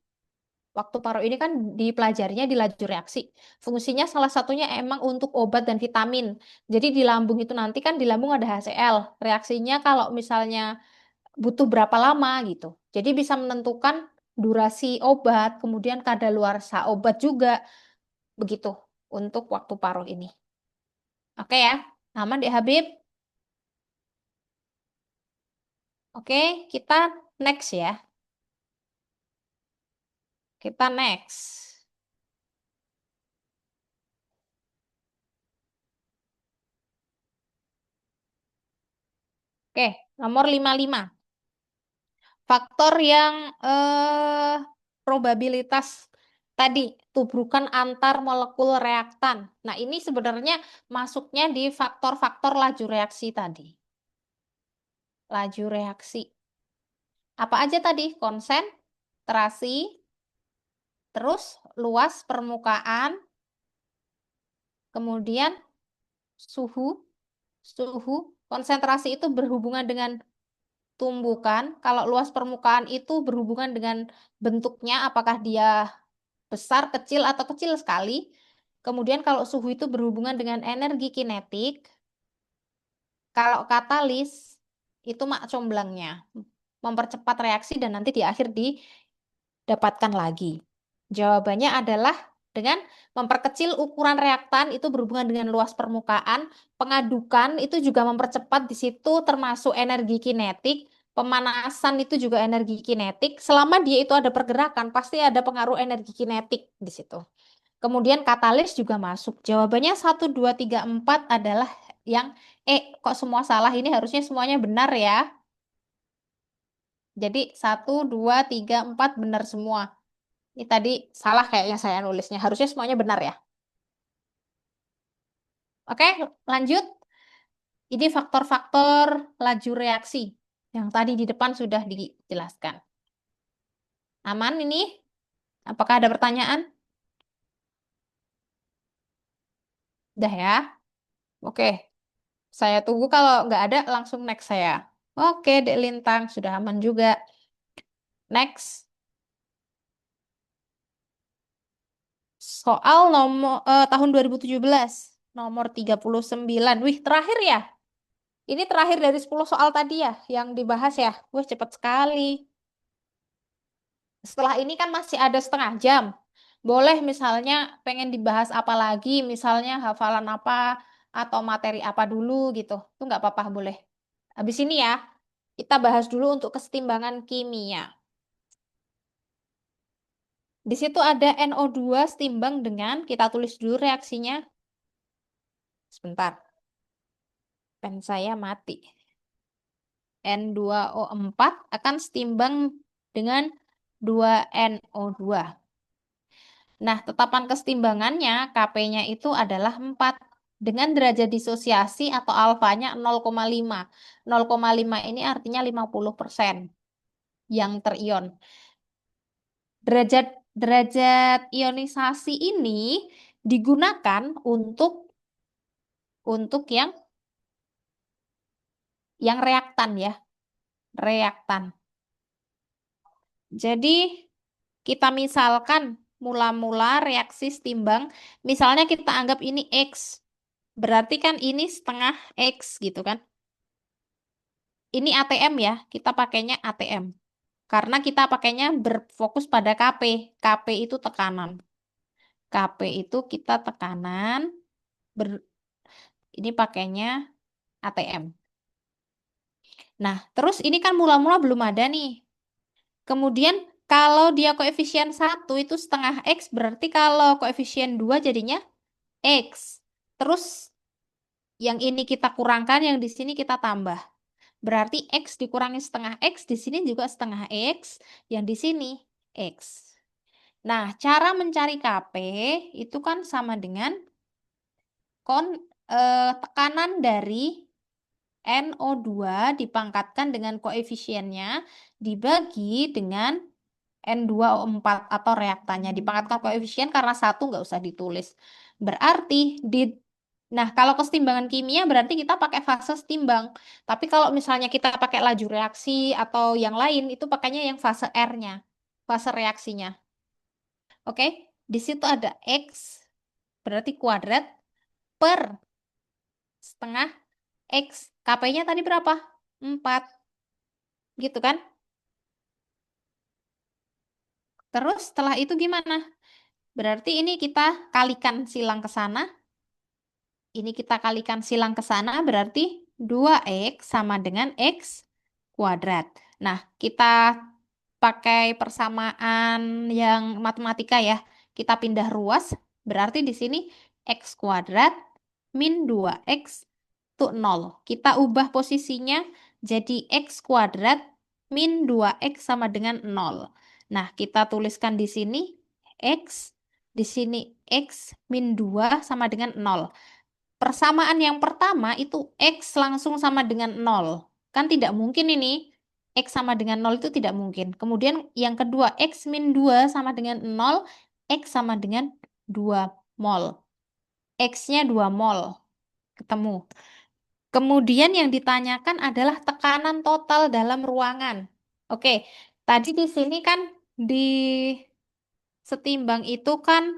Waktu paruh ini kan dipelajarinya di laju reaksi. Fungsinya salah satunya emang untuk obat dan vitamin. Jadi di lambung itu nanti kan di lambung ada HCl. Reaksinya kalau misalnya butuh berapa lama gitu. Jadi bisa menentukan durasi obat, kemudian kadaluarsa obat juga begitu untuk waktu paruh ini. Oke ya, aman deh Habib. Oke, kita next ya. Kita next. Oke, nomor 55. Faktor yang eh, probabilitas tadi, tubrukan antar molekul reaktan. Nah, ini sebenarnya masuknya di faktor-faktor laju reaksi tadi. Laju reaksi. Apa aja tadi? Konsentrasi, terus luas permukaan, kemudian suhu. Suhu, konsentrasi itu berhubungan dengan tumbukan. Kalau luas permukaan itu berhubungan dengan bentuknya, apakah dia besar, kecil, atau kecil sekali. Kemudian kalau suhu itu berhubungan dengan energi kinetik. Kalau katalis itu mak comblangnya, mempercepat reaksi dan nanti di akhir didapatkan lagi. Jawabannya adalah dengan memperkecil ukuran reaktan itu berhubungan dengan luas permukaan, pengadukan itu juga mempercepat di situ termasuk energi kinetik, pemanasan itu juga energi kinetik. Selama dia itu ada pergerakan, pasti ada pengaruh energi kinetik di situ. Kemudian katalis juga masuk. Jawabannya satu 2 3 4 adalah yang kok semua salah? Ini harusnya semuanya benar ya. Jadi satu 2 3 4 benar semua. Ini tadi salah kayaknya saya nulisnya. Harusnya semuanya benar ya. Oke, lanjut. Ini faktor-faktor laju reaksi yang tadi di depan sudah dijelaskan. Aman ini? Apakah ada pertanyaan? Udah ya? Oke, saya tunggu kalau nggak ada langsung next saya. Oke, Dek Lintang, sudah aman juga. Next. Soal tahun 2017, nomor 39. Wih, terakhir ya? Ini terakhir dari 10 soal tadi ya yang dibahas ya. Wih, cepat sekali. Setelah ini kan masih ada setengah jam. Boleh misalnya pengen dibahas apa lagi, misalnya hafalan apa atau materi apa dulu gitu. Itu nggak apa-apa, boleh. Habis ini ya, kita bahas dulu untuk kesetimbangan kimia. Di situ ada NO2 setimbang dengan, kita tulis dulu reaksinya. Sebentar, pen saya mati. N2O4 akan setimbang dengan 2NO2. Nah, tetapan kesetimbangannya Kp-nya itu adalah 4 dengan derajat disosiasi atau alfanya 0,5. 0,5 ini artinya 50% yang terion. Derajat derajat ionisasi ini digunakan untuk yang reaktan ya, reaktan. Jadi kita misalkan mula-mula reaksi setimbang, misalnya kita anggap ini X, berarti kan ini setengah X gitu kan. Ini ATM ya, kita pakainya ATM. Karena kita pakainya berfokus pada Kp. Kp itu tekanan. Kp itu kita tekanan, ber- ini pakainya ATM. Nah, terus ini kan mula-mula belum ada nih. Kemudian kalau dia koefisien satu itu setengah X, berarti kalau koefisien 2 jadinya X. Terus yang ini kita kurangkan, yang di sini kita tambah. Berarti X dikurangi setengah X, di sini juga setengah X, yang di sini X. Nah, cara mencari Kp itu kan sama dengan kon, tekanan dari NO2 dipangkatkan dengan koefisiennya dibagi dengan N2O4 atau reaktannya. Dipangkatkan koefisien karena satu nggak usah ditulis. Berarti Nah, kalau kesetimbangan kimia berarti kita pakai fase setimbang. Tapi kalau misalnya kita pakai laju reaksi atau yang lain, itu pakainya yang fase R-nya, fase reaksinya. Oke, di situ ada X, berarti kuadrat, per setengah X. KP-nya tadi berapa? 4, gitu kan? Terus setelah itu gimana? Berarti ini kita kalikan silang ke sana. Ini kita kalikan silang ke sana, berarti 2X sama dengan X kuadrat. Nah, kita pakai persamaan yang matematika ya. Kita pindah ruas, berarti di sini X kuadrat min 2X itu 0. Kita ubah posisinya jadi X kuadrat min 2X sama dengan 0. Nah, kita tuliskan di sini X, di sini X min 2 sama dengan 0. Persamaan yang pertama itu X langsung sama dengan 0. Kan tidak mungkin ini. X sama dengan 0 itu tidak mungkin. Kemudian yang kedua, X min 2 sama dengan 0. X sama dengan 2 mol. X-nya 2 mol. Ketemu. Kemudian yang ditanyakan adalah tekanan total dalam ruangan. Oke, tadi di sini kan di setimbang itu kan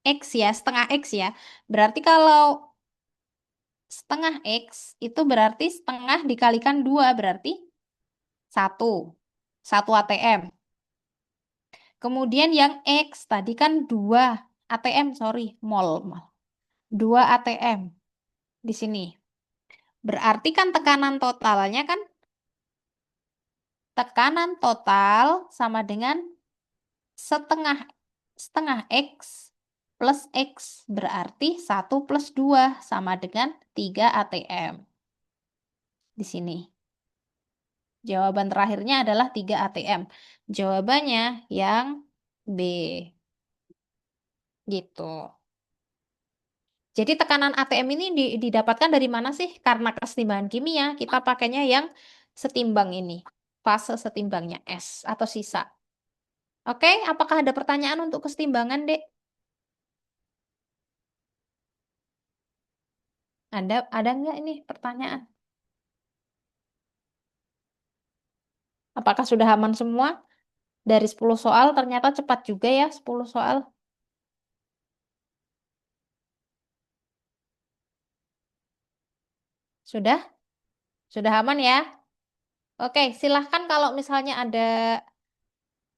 X ya, setengah X ya. Berarti kalau setengah X itu berarti setengah dikalikan 2 berarti 1. 1 ATM. Kemudian yang X tadi kan 2 ATM, sorry, mol. 2 ATM di sini. Berarti kan tekanan totalnya kan tekanan total sama dengan setengah setengah X plus X. Berarti 1 plus 2 sama dengan 3 ATM. Di sini. Jawaban terakhirnya adalah 3 ATM. Jawabannya yang B. Gitu. Jadi tekanan ATM ini didapatkan dari mana sih? Karena kesetimbangan kimia, kita pakainya yang setimbang ini. Fase setimbangnya S atau sisa. Oke, apakah ada pertanyaan untuk kesetimbangan, Dek? Ada nggak ini pertanyaan? Apakah sudah aman semua? Dari 10 soal ternyata cepat juga ya 10 soal. Sudah? Sudah aman ya? Oke, silahkan kalau misalnya ada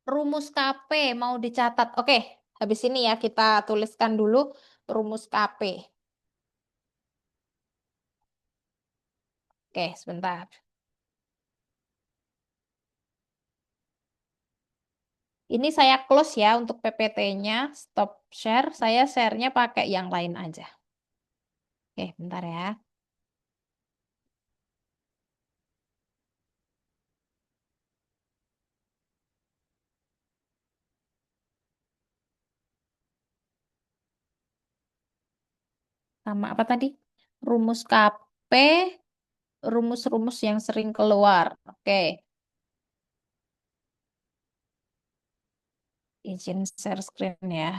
rumus KP mau dicatat. Oke, habis ini ya kita tuliskan dulu rumus KP. Oke, sebentar. Ini saya close ya untuk PPT-nya. Stop share. Saya share-nya pakai yang lain aja. Oke, bentar ya. Sama apa tadi? Rumus KP, rumus-rumus yang sering keluar. Oke, izin share screen ya.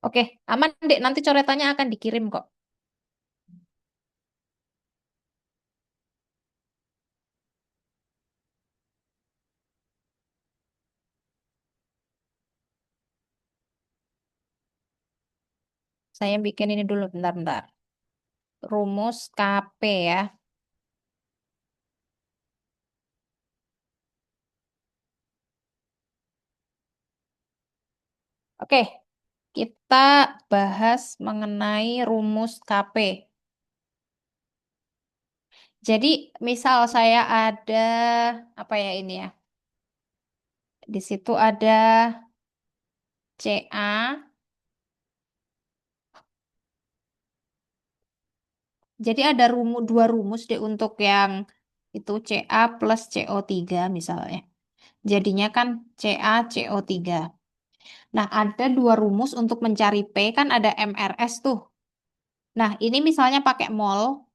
Oke, aman dek. Nanti coretannya akan dikirim kok. Saya bikin ini dulu bentar-bentar. Rumus KP ya. Oke, kita bahas mengenai rumus KP. Jadi, misal saya ada apa ya ini ya? Di situ ada CA. Jadi ada dua rumus deh untuk yang itu CA plus CO3 misalnya. Jadinya kan CaCO3. Nah, ada dua rumus untuk mencari P, kan ada MRS tuh. Nah, ini misalnya pakai mol.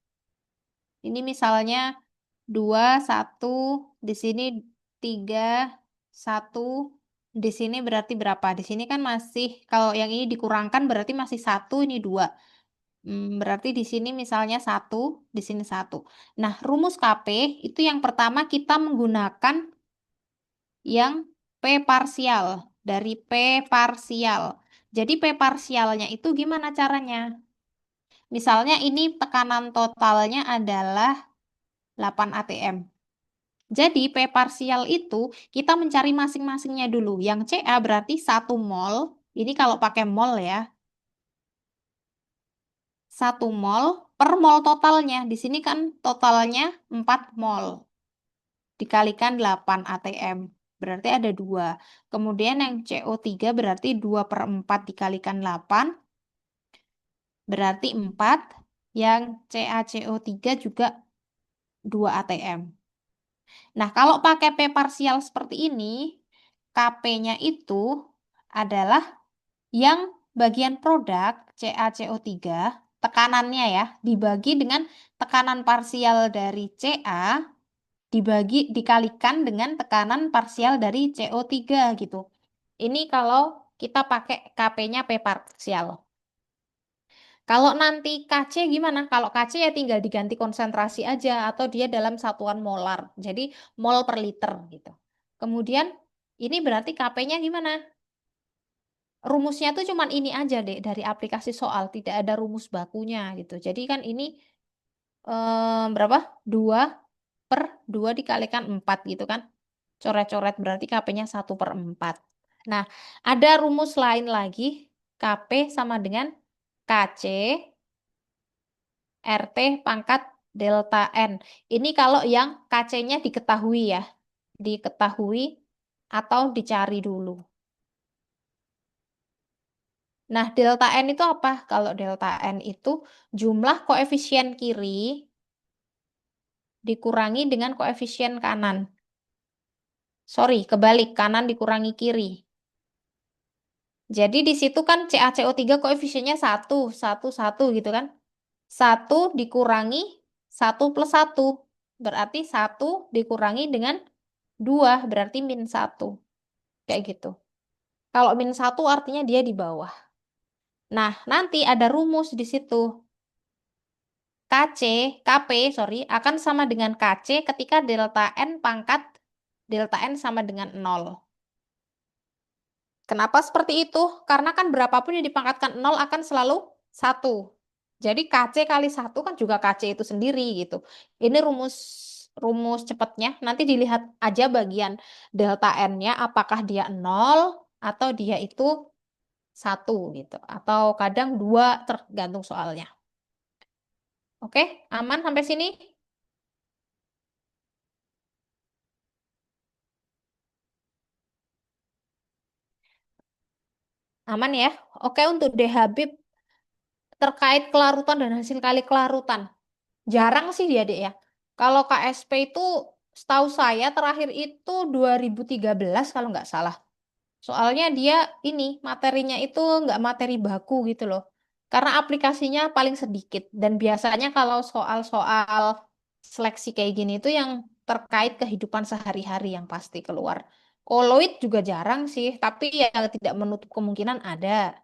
Ini misalnya 2 1 di sini 3 1 di sini berarti berapa? Di sini kan masih, kalau yang ini dikurangkan berarti masih 1, ini 2. Berarti di sini misalnya satu, di sini satu. Nah, rumus KP itu yang pertama kita menggunakan yang P parsial. Dari P parsial. Jadi P parsialnya itu gimana caranya? Misalnya ini tekanan totalnya adalah 8 atm. Jadi P parsial itu kita mencari masing-masingnya dulu. Yang Ca berarti 1 mol. Ini kalau pakai mol ya. 1 mol per mol totalnya. Di sini kan totalnya 4 mol. Dikalikan 8 atm. Berarti ada 2. Kemudian yang CO3 berarti 2 per 4 dikalikan 8. Berarti 4. Yang CaCO3 juga 2 atm. Nah, kalau pakai P parsial seperti ini, Kp-nya itu adalah yang bagian produk CaCO3, tekanannya ya, dibagi dengan tekanan parsial dari Ca, dikalikan dengan tekanan parsial dari CO3 gitu. Ini kalau kita pakai Kp-nya P parsial. Kalau nanti Kc gimana? Kalau Kc ya tinggal diganti konsentrasi aja atau dia dalam satuan molar. Jadi mol per liter gitu. Kemudian ini berarti Kp-nya gimana? Rumusnya tuh cuman ini aja deh dari aplikasi soal, tidak ada rumus bakunya gitu. Jadi kan ini berapa? 2 per 2 dikalikan 4 gitu kan. Coret-coret berarti Kp-nya 1/4. Nah, ada rumus lain lagi. Kp sama dengan Kc RT pangkat delta N. Ini kalau yang KC-nya diketahui ya. Diketahui atau dicari dulu. Nah, delta N itu apa? Kalau delta N itu jumlah koefisien kiri dikurangi dengan koefisien kanan. Sorry, kebalik. Kanan dikurangi kiri. Jadi di situ kan CaCO3 koefisiennya 1, 1, 1 gitu kan. 1 dikurangi 1 plus 1. Berarti 1 dikurangi dengan 2 berarti -1. Kayak gitu. Kalau -1 artinya dia di bawah. Nah, nanti ada rumus di situ. Kp, sorry, akan sama dengan Kc ketika delta N pangkat delta N sama dengan 0. Kenapa seperti itu? Karena kan berapapun yang dipangkatkan 0 akan selalu 1. Jadi Kc kali 1 kan juga Kc itu sendiri gitu. Ini rumus rumus cepatnya. Nanti dilihat aja bagian delta N-nya apakah dia 0 atau dia itu 1 gitu. Atau kadang 2 tergantung soalnya. Oke, aman sampai sini? Aman ya? Oke, untuk DHB terkait kelarutan dan hasil kali kelarutan. Jarang sih dia, Dek ya. Kalau KSP itu setahu saya terakhir itu 2013 kalau nggak salah. Soalnya dia ini materinya itu nggak materi baku gitu loh. Karena aplikasinya paling sedikit. Dan biasanya kalau soal-soal seleksi kayak gini itu yang terkait kehidupan sehari-hari yang pasti keluar. Koloid juga jarang sih, tapi ya tidak menutup kemungkinan ada.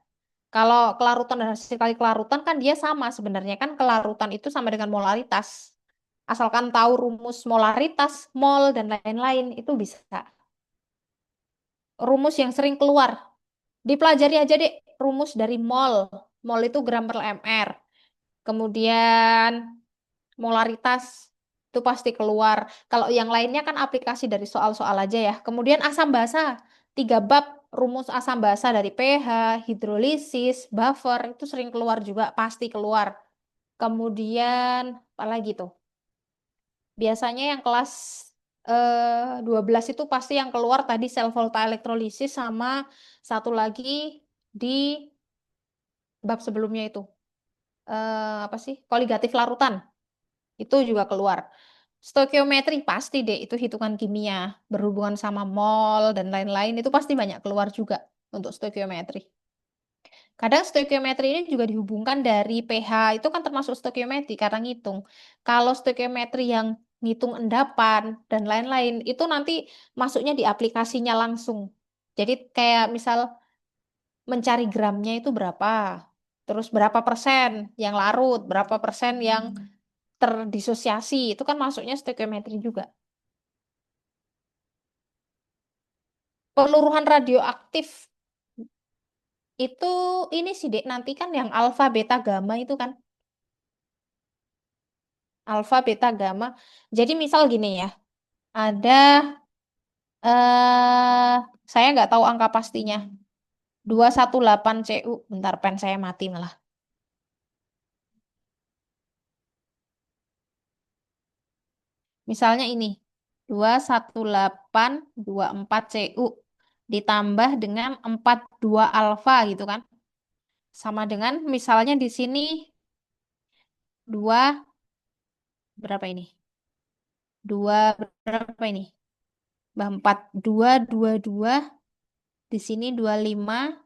Kalau kelarutan dan hasil kali kelarutan kan dia sama sebenarnya kan kelarutan itu sama dengan molaritas. Asalkan tahu rumus molaritas, mol dan lain-lain itu bisa. Rumus yang sering keluar. Dipelajari aja deh rumus dari mol. Mol itu gram per mr. Kemudian molaritas itu pasti keluar. Kalau yang lainnya kan aplikasi dari soal-soal aja ya. Kemudian asam basa. 3 bab rumus asam basa dari pH, hidrolisis, buffer itu sering keluar juga, pasti keluar. Kemudian apa lagi tuh? Biasanya yang kelas 12 itu pasti yang keluar tadi sel volta elektrolisis sama satu lagi di bab sebelumnya itu. Apa sih? Koligatif larutan. Itu juga keluar. Stoikiometri pasti deh itu hitungan kimia berhubungan sama mol dan lain-lain itu pasti banyak keluar juga untuk stoikiometri. Kadang stoikiometri ini juga dihubungkan dari pH itu kan termasuk stoikiometri karena ngitung. Kalau stoikiometri yang ngitung endapan dan lain-lain itu nanti masuknya di aplikasinya langsung. Jadi kayak misal mencari gramnya itu berapa, Terus berapa persen yang larut, berapa persen yang terdisosiasi, itu kan masuknya stoikiometri juga. Peluruhan radioaktif itu ini sih Dek, nanti kan yang alfa, beta, gamma itu kan alfa, beta, gamma. Jadi misal gini ya, ada saya nggak tahu angka pastinya. 218 CU. Bentar, pen saya mati malah. Misalnya ini, 21824 CU ditambah dengan 42 alfa gitu kan. Sama dengan misalnya di sini 2 berapa ini? 2 berapa ini? 4 2 di sini 25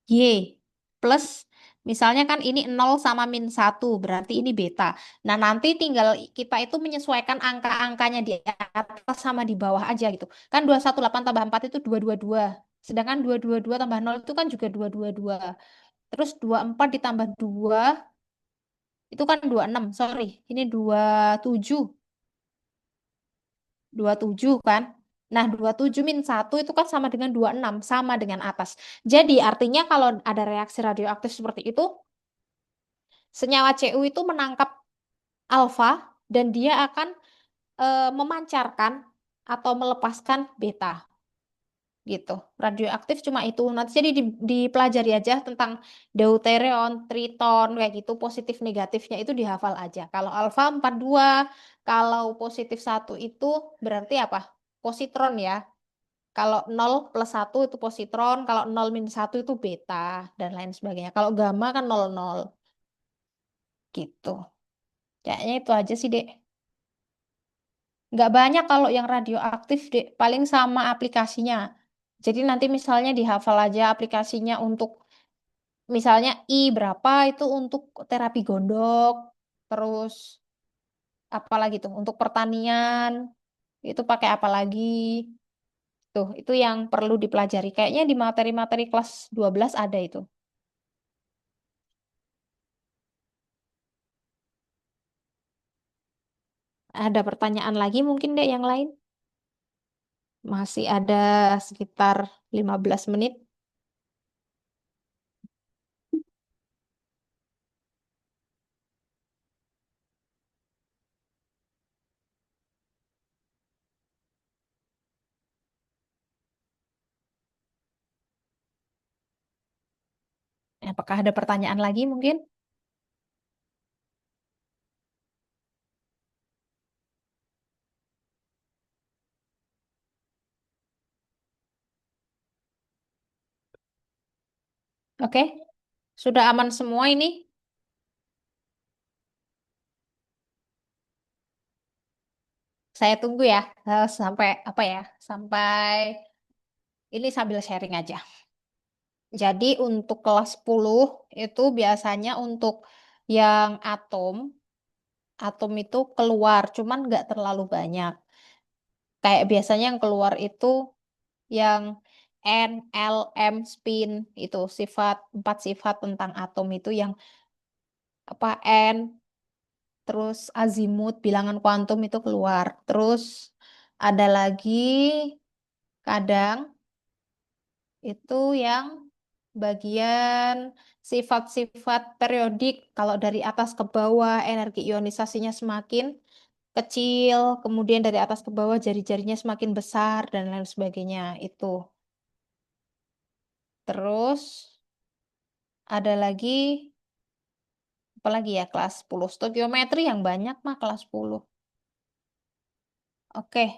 Y plus misalnya kan ini 0 sama -1 berarti ini beta. Nah, nanti tinggal kita itu menyesuaikan angka-angkanya di atas sama di bawah aja gitu. Kan 218 tambah 4 itu 222. Sedangkan 222 tambah 0 itu kan juga 222. Terus 24 ditambah 2 itu kan 26. Sorry, ini 27. 27 kan. Nah, 27 - 1 itu kan sama dengan 26, sama dengan atas. Jadi artinya kalau ada reaksi radioaktif seperti itu, senyawa Cu itu menangkap alfa dan dia akan memancarkan atau melepaskan beta gitu. Radioaktif cuma itu. Nanti jadi dipelajari aja tentang deuterium, triton kayak gitu, positif negatifnya itu dihafal aja. Kalau alfa 42, kalau positif 1 itu berarti apa? Positron ya. Kalau 0 + 1 itu positron, kalau 0 - 1 itu beta, dan lain sebagainya. Kalau gamma kan 00 gitu. Kayaknya itu aja sih, Dek. Nggak banyak kalau yang radioaktif, Dek. Paling sama aplikasinya. Jadi nanti misalnya dihafal aja aplikasinya untuk, misalnya I berapa itu untuk terapi gondok, terus apa lagi tuh, untuk pertanian, itu pakai apa lagi. Tuh, itu yang perlu dipelajari. Kayaknya di materi-materi kelas 12 ada itu. Ada pertanyaan lagi mungkin deh yang lain? Masih ada sekitar 15 menit. Apakah ada pertanyaan lagi mungkin? Oke, sudah aman semua ini. Saya tunggu ya, sampai apa ya? Sampai ini sambil sharing aja. Jadi untuk kelas 10 itu biasanya untuk yang atom itu keluar, cuman nggak terlalu banyak. Kayak biasanya yang keluar itu yang N, L, M, spin, itu sifat, 4 sifat tentang atom itu yang apa, N, terus azimut, bilangan kuantum itu keluar. Terus ada lagi kadang itu yang bagian sifat-sifat periodik. Kalau dari atas ke bawah energi ionisasinya semakin kecil, kemudian dari atas ke bawah jari-jarinya semakin besar dan lain sebagainya itu. Terus ada lagi apa lagi ya, kelas 10 stoikiometri yang banyak mah kelas 10. Oke,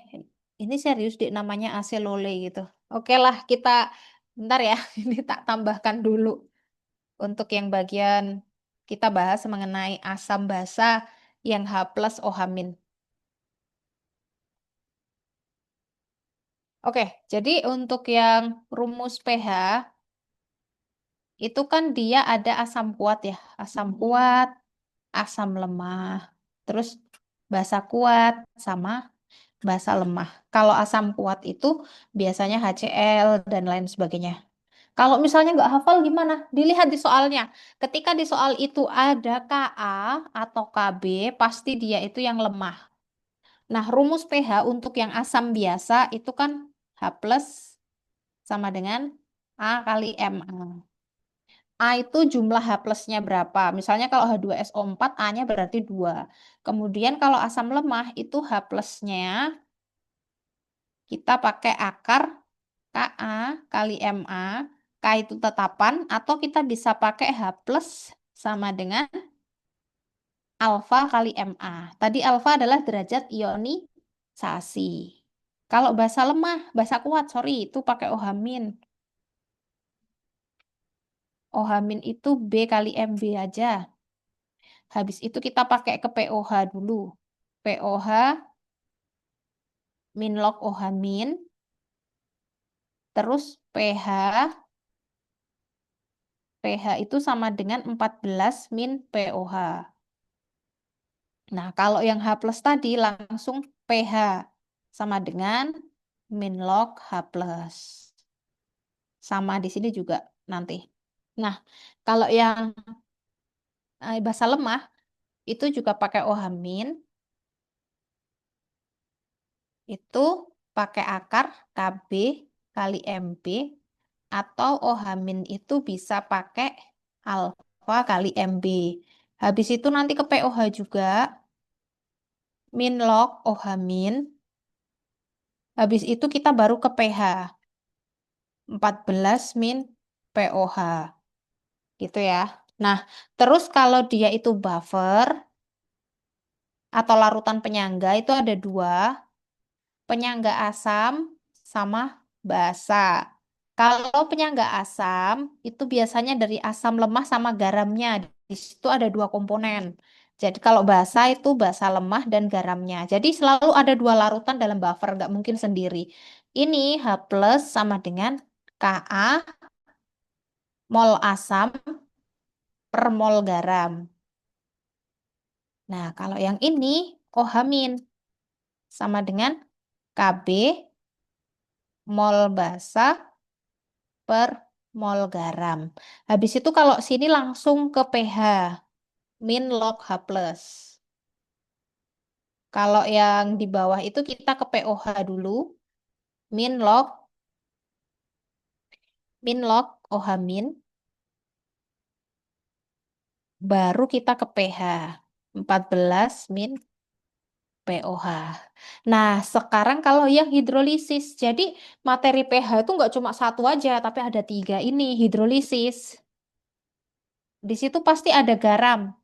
ini serius deh namanya AC Lole gitu. Oke lah, kita bentar ya. Ini tak tambahkan dulu untuk yang bagian kita bahas mengenai asam basa yang H plus OH min. Oke, jadi untuk yang rumus pH itu kan dia ada asam kuat ya, asam kuat, asam lemah, terus basa kuat sama basa lemah. Kalau asam kuat itu biasanya HCl dan lain sebagainya. Kalau misalnya nggak hafal gimana? Dilihat di soalnya. Ketika di soal itu ada Ka atau Kb, pasti dia itu yang lemah. Nah, rumus pH untuk yang asam biasa itu kan H plus sama dengan A kali Ma. A itu jumlah H plusnya berapa? Misalnya kalau H2SO4, A-nya berarti 2. Kemudian kalau asam lemah itu H plusnya kita pakai akar Ka kali Ma. K itu tetapan atau kita bisa pakai H plus sama dengan alfa kali Ma. Tadi alfa adalah derajat ionisasi. Kalau basa lemah, basa kuat, sorry, itu pakai OH min. OH min itu B kali Mb aja. Habis itu kita pakai ke POH dulu. POH min log OH min, terus pH itu sama dengan 14 min POH. Nah, kalau yang H plus tadi langsung pH sama dengan min log H plus. Sama di sini juga nanti. Nah, kalau yang basa lemah itu juga pakai OH min, itu pakai akar KB kali MB atau OH min itu bisa pakai alfa kali MB. Habis itu nanti ke POH juga min log OH min. Habis itu kita baru ke pH 14 min POH gitu ya. Nah, terus kalau dia itu buffer atau larutan penyangga itu ada dua, penyangga asam sama basa. Kalau penyangga asam itu biasanya dari asam lemah sama garamnya. Di situ ada dua komponen. Jadi kalau basa itu basa lemah dan garamnya. Jadi selalu ada dua larutan dalam buffer, nggak mungkin sendiri. Ini H plus sama dengan Ka mol asam per mol garam. Nah, kalau yang ini OH min sama dengan Kb mol basa per mol garam. Habis itu kalau sini langsung ke pH min log H plus. Kalau yang di bawah itu kita ke POH dulu, min log OH min, baru kita ke pH 14 min POH. Nah, sekarang kalau yang hidrolisis, jadi materi pH itu nggak cuma satu aja, tapi ada tiga ini hidrolisis. Di situ pasti ada garam.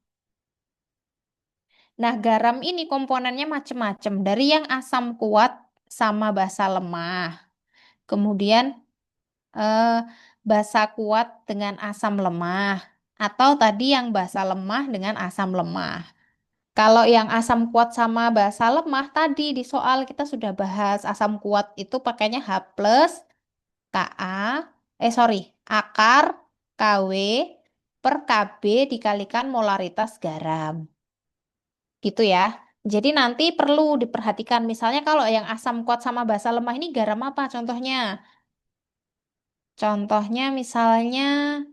Nah, garam ini komponennya macam-macam. Dari yang asam kuat sama basa lemah. Kemudian eh, basa kuat dengan asam lemah. Atau tadi yang basa lemah dengan asam lemah. Kalau yang asam kuat sama basa lemah tadi di soal kita sudah bahas. Asam kuat itu pakainya H plus Ka, sorry, akar Kw per Kb dikalikan molaritas garam. Gitu ya. Jadi nanti perlu diperhatikan misalnya kalau yang asam kuat sama basa lemah ini garam apa contohnya? Contohnya misalnya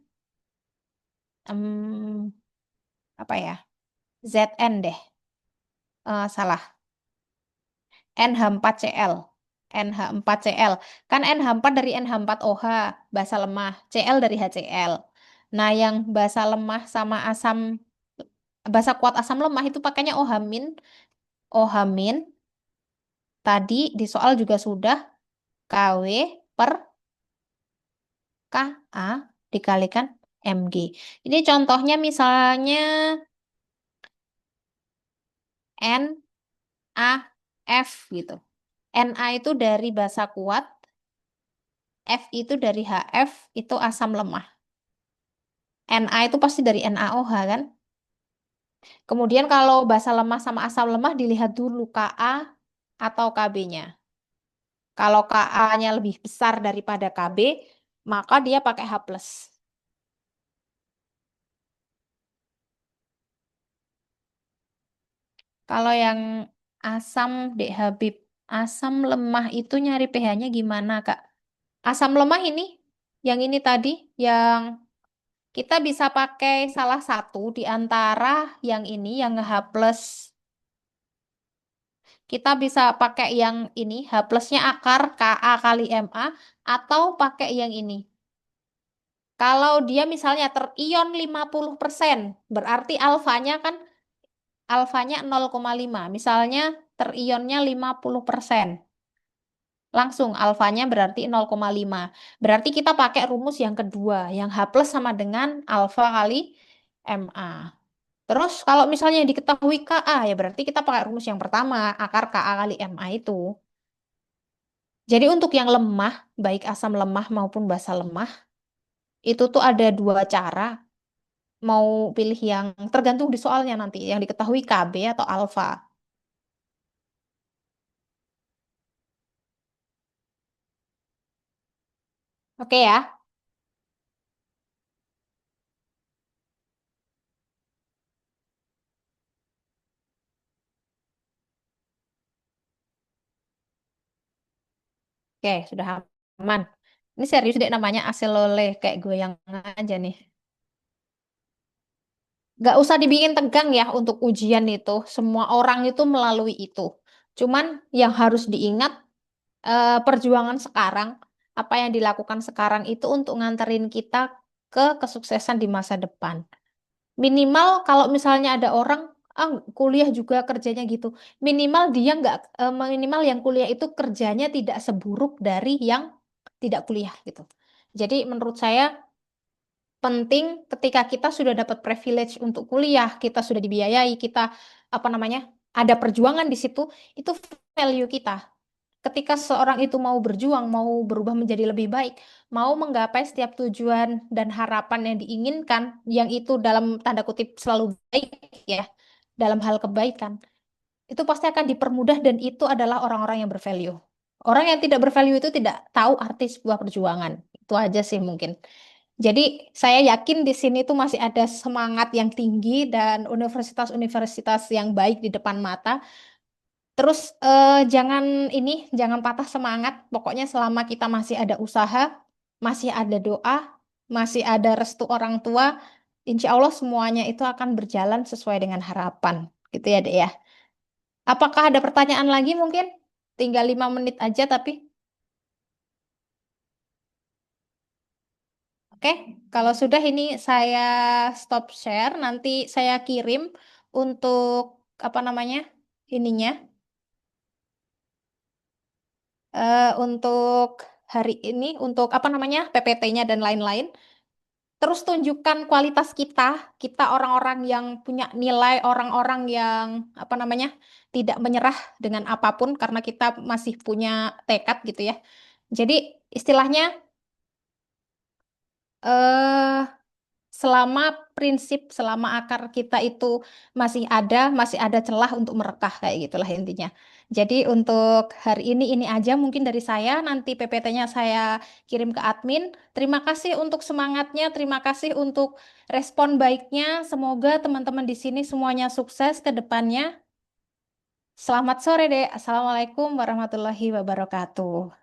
em, apa ya? Zn deh. Salah. NH4Cl. NH4Cl. Kan NH4 dari NH4OH, basa lemah. Cl dari HCl. Nah, yang basa lemah sama asam basa kuat asam lemah itu pakainya OH min. OH min tadi di soal juga sudah Kw per Ka dikalikan Mg. Ini contohnya misalnya NaF gitu. Na itu dari basa kuat, F itu dari HF, itu asam lemah. Na itu pasti dari NaOH kan? Kemudian kalau basa lemah sama asam lemah dilihat dulu Ka atau Kb-nya. Kalau Ka-nya lebih besar daripada Kb, maka dia pakai H+. Kalau yang asam Dek Habib, asam lemah itu nyari pH-nya gimana, Kak? Asam lemah ini Yang ini tadi, yang kita bisa pakai salah satu di antara yang ini, yang H plus. Kita bisa pakai yang ini, H plusnya akar Ka kali Ma, atau pakai yang ini. Kalau dia misalnya terion 50%, berarti alfanya 0,5. Misalnya terionnya 50%. Langsung alfanya berarti 0,5. Berarti kita pakai rumus yang kedua, yang H plus sama dengan alfa kali Ma. Terus kalau misalnya diketahui Ka, ya berarti kita pakai rumus yang pertama, akar Ka kali Ma itu. Jadi untuk yang lemah, baik asam lemah maupun basa lemah, itu tuh ada dua cara. Mau pilih yang tergantung di soalnya nanti, yang diketahui Kb atau alfa. Oke ya? Oke, sudah aman. Ini serius deh namanya aselole, kayak goyang aja nih. Gak usah dibikin tegang ya untuk ujian itu. Semua orang itu melalui itu. Cuman yang harus diingat, perjuangan sekarang, apa yang dilakukan sekarang itu untuk nganterin kita ke kesuksesan di masa depan. Minimal kalau misalnya ada orang kuliah juga kerjanya gitu, minimal dia nggak minimal yang kuliah itu kerjanya tidak seburuk dari yang tidak kuliah gitu. Jadi menurut saya penting ketika kita sudah dapat privilege untuk kuliah, kita sudah dibiayai, kita apa namanya, ada perjuangan di situ, itu value kita. Ketika seorang itu mau berjuang, mau berubah menjadi lebih baik, mau menggapai setiap tujuan dan harapan yang diinginkan, yang itu dalam tanda kutip selalu baik ya, dalam hal kebaikan, itu pasti akan dipermudah dan itu adalah orang-orang yang bervalue. Orang yang tidak bervalue itu tidak tahu arti sebuah perjuangan. Itu aja sih mungkin. Jadi saya yakin di sini tuh masih ada semangat yang tinggi dan universitas-universitas yang baik di depan mata. Terus jangan ini, jangan patah semangat. Pokoknya selama kita masih ada usaha, masih ada doa, masih ada restu orang tua, insya Allah semuanya itu akan berjalan sesuai dengan harapan. Gitu ya, Dek ya. Apakah ada pertanyaan lagi mungkin? Tinggal 5 menit aja tapi. Oke, kalau sudah ini saya stop share, nanti saya kirim untuk apa namanya ininya, untuk hari ini, untuk apa namanya PPT-nya dan lain-lain. Terus tunjukkan kualitas kita, kita orang-orang yang punya nilai, orang-orang yang apa namanya tidak menyerah dengan apapun karena kita masih punya tekad gitu ya. Jadi istilahnya eh selama prinsip, selama akar kita itu masih ada celah untuk merekah kayak gitulah intinya. Jadi untuk hari ini aja mungkin dari saya, nanti PPT-nya saya kirim ke admin. Terima kasih untuk semangatnya, terima kasih untuk respon baiknya. Semoga teman-teman di sini semuanya sukses ke depannya. Selamat sore, Dek. Assalamualaikum warahmatullahi wabarakatuh.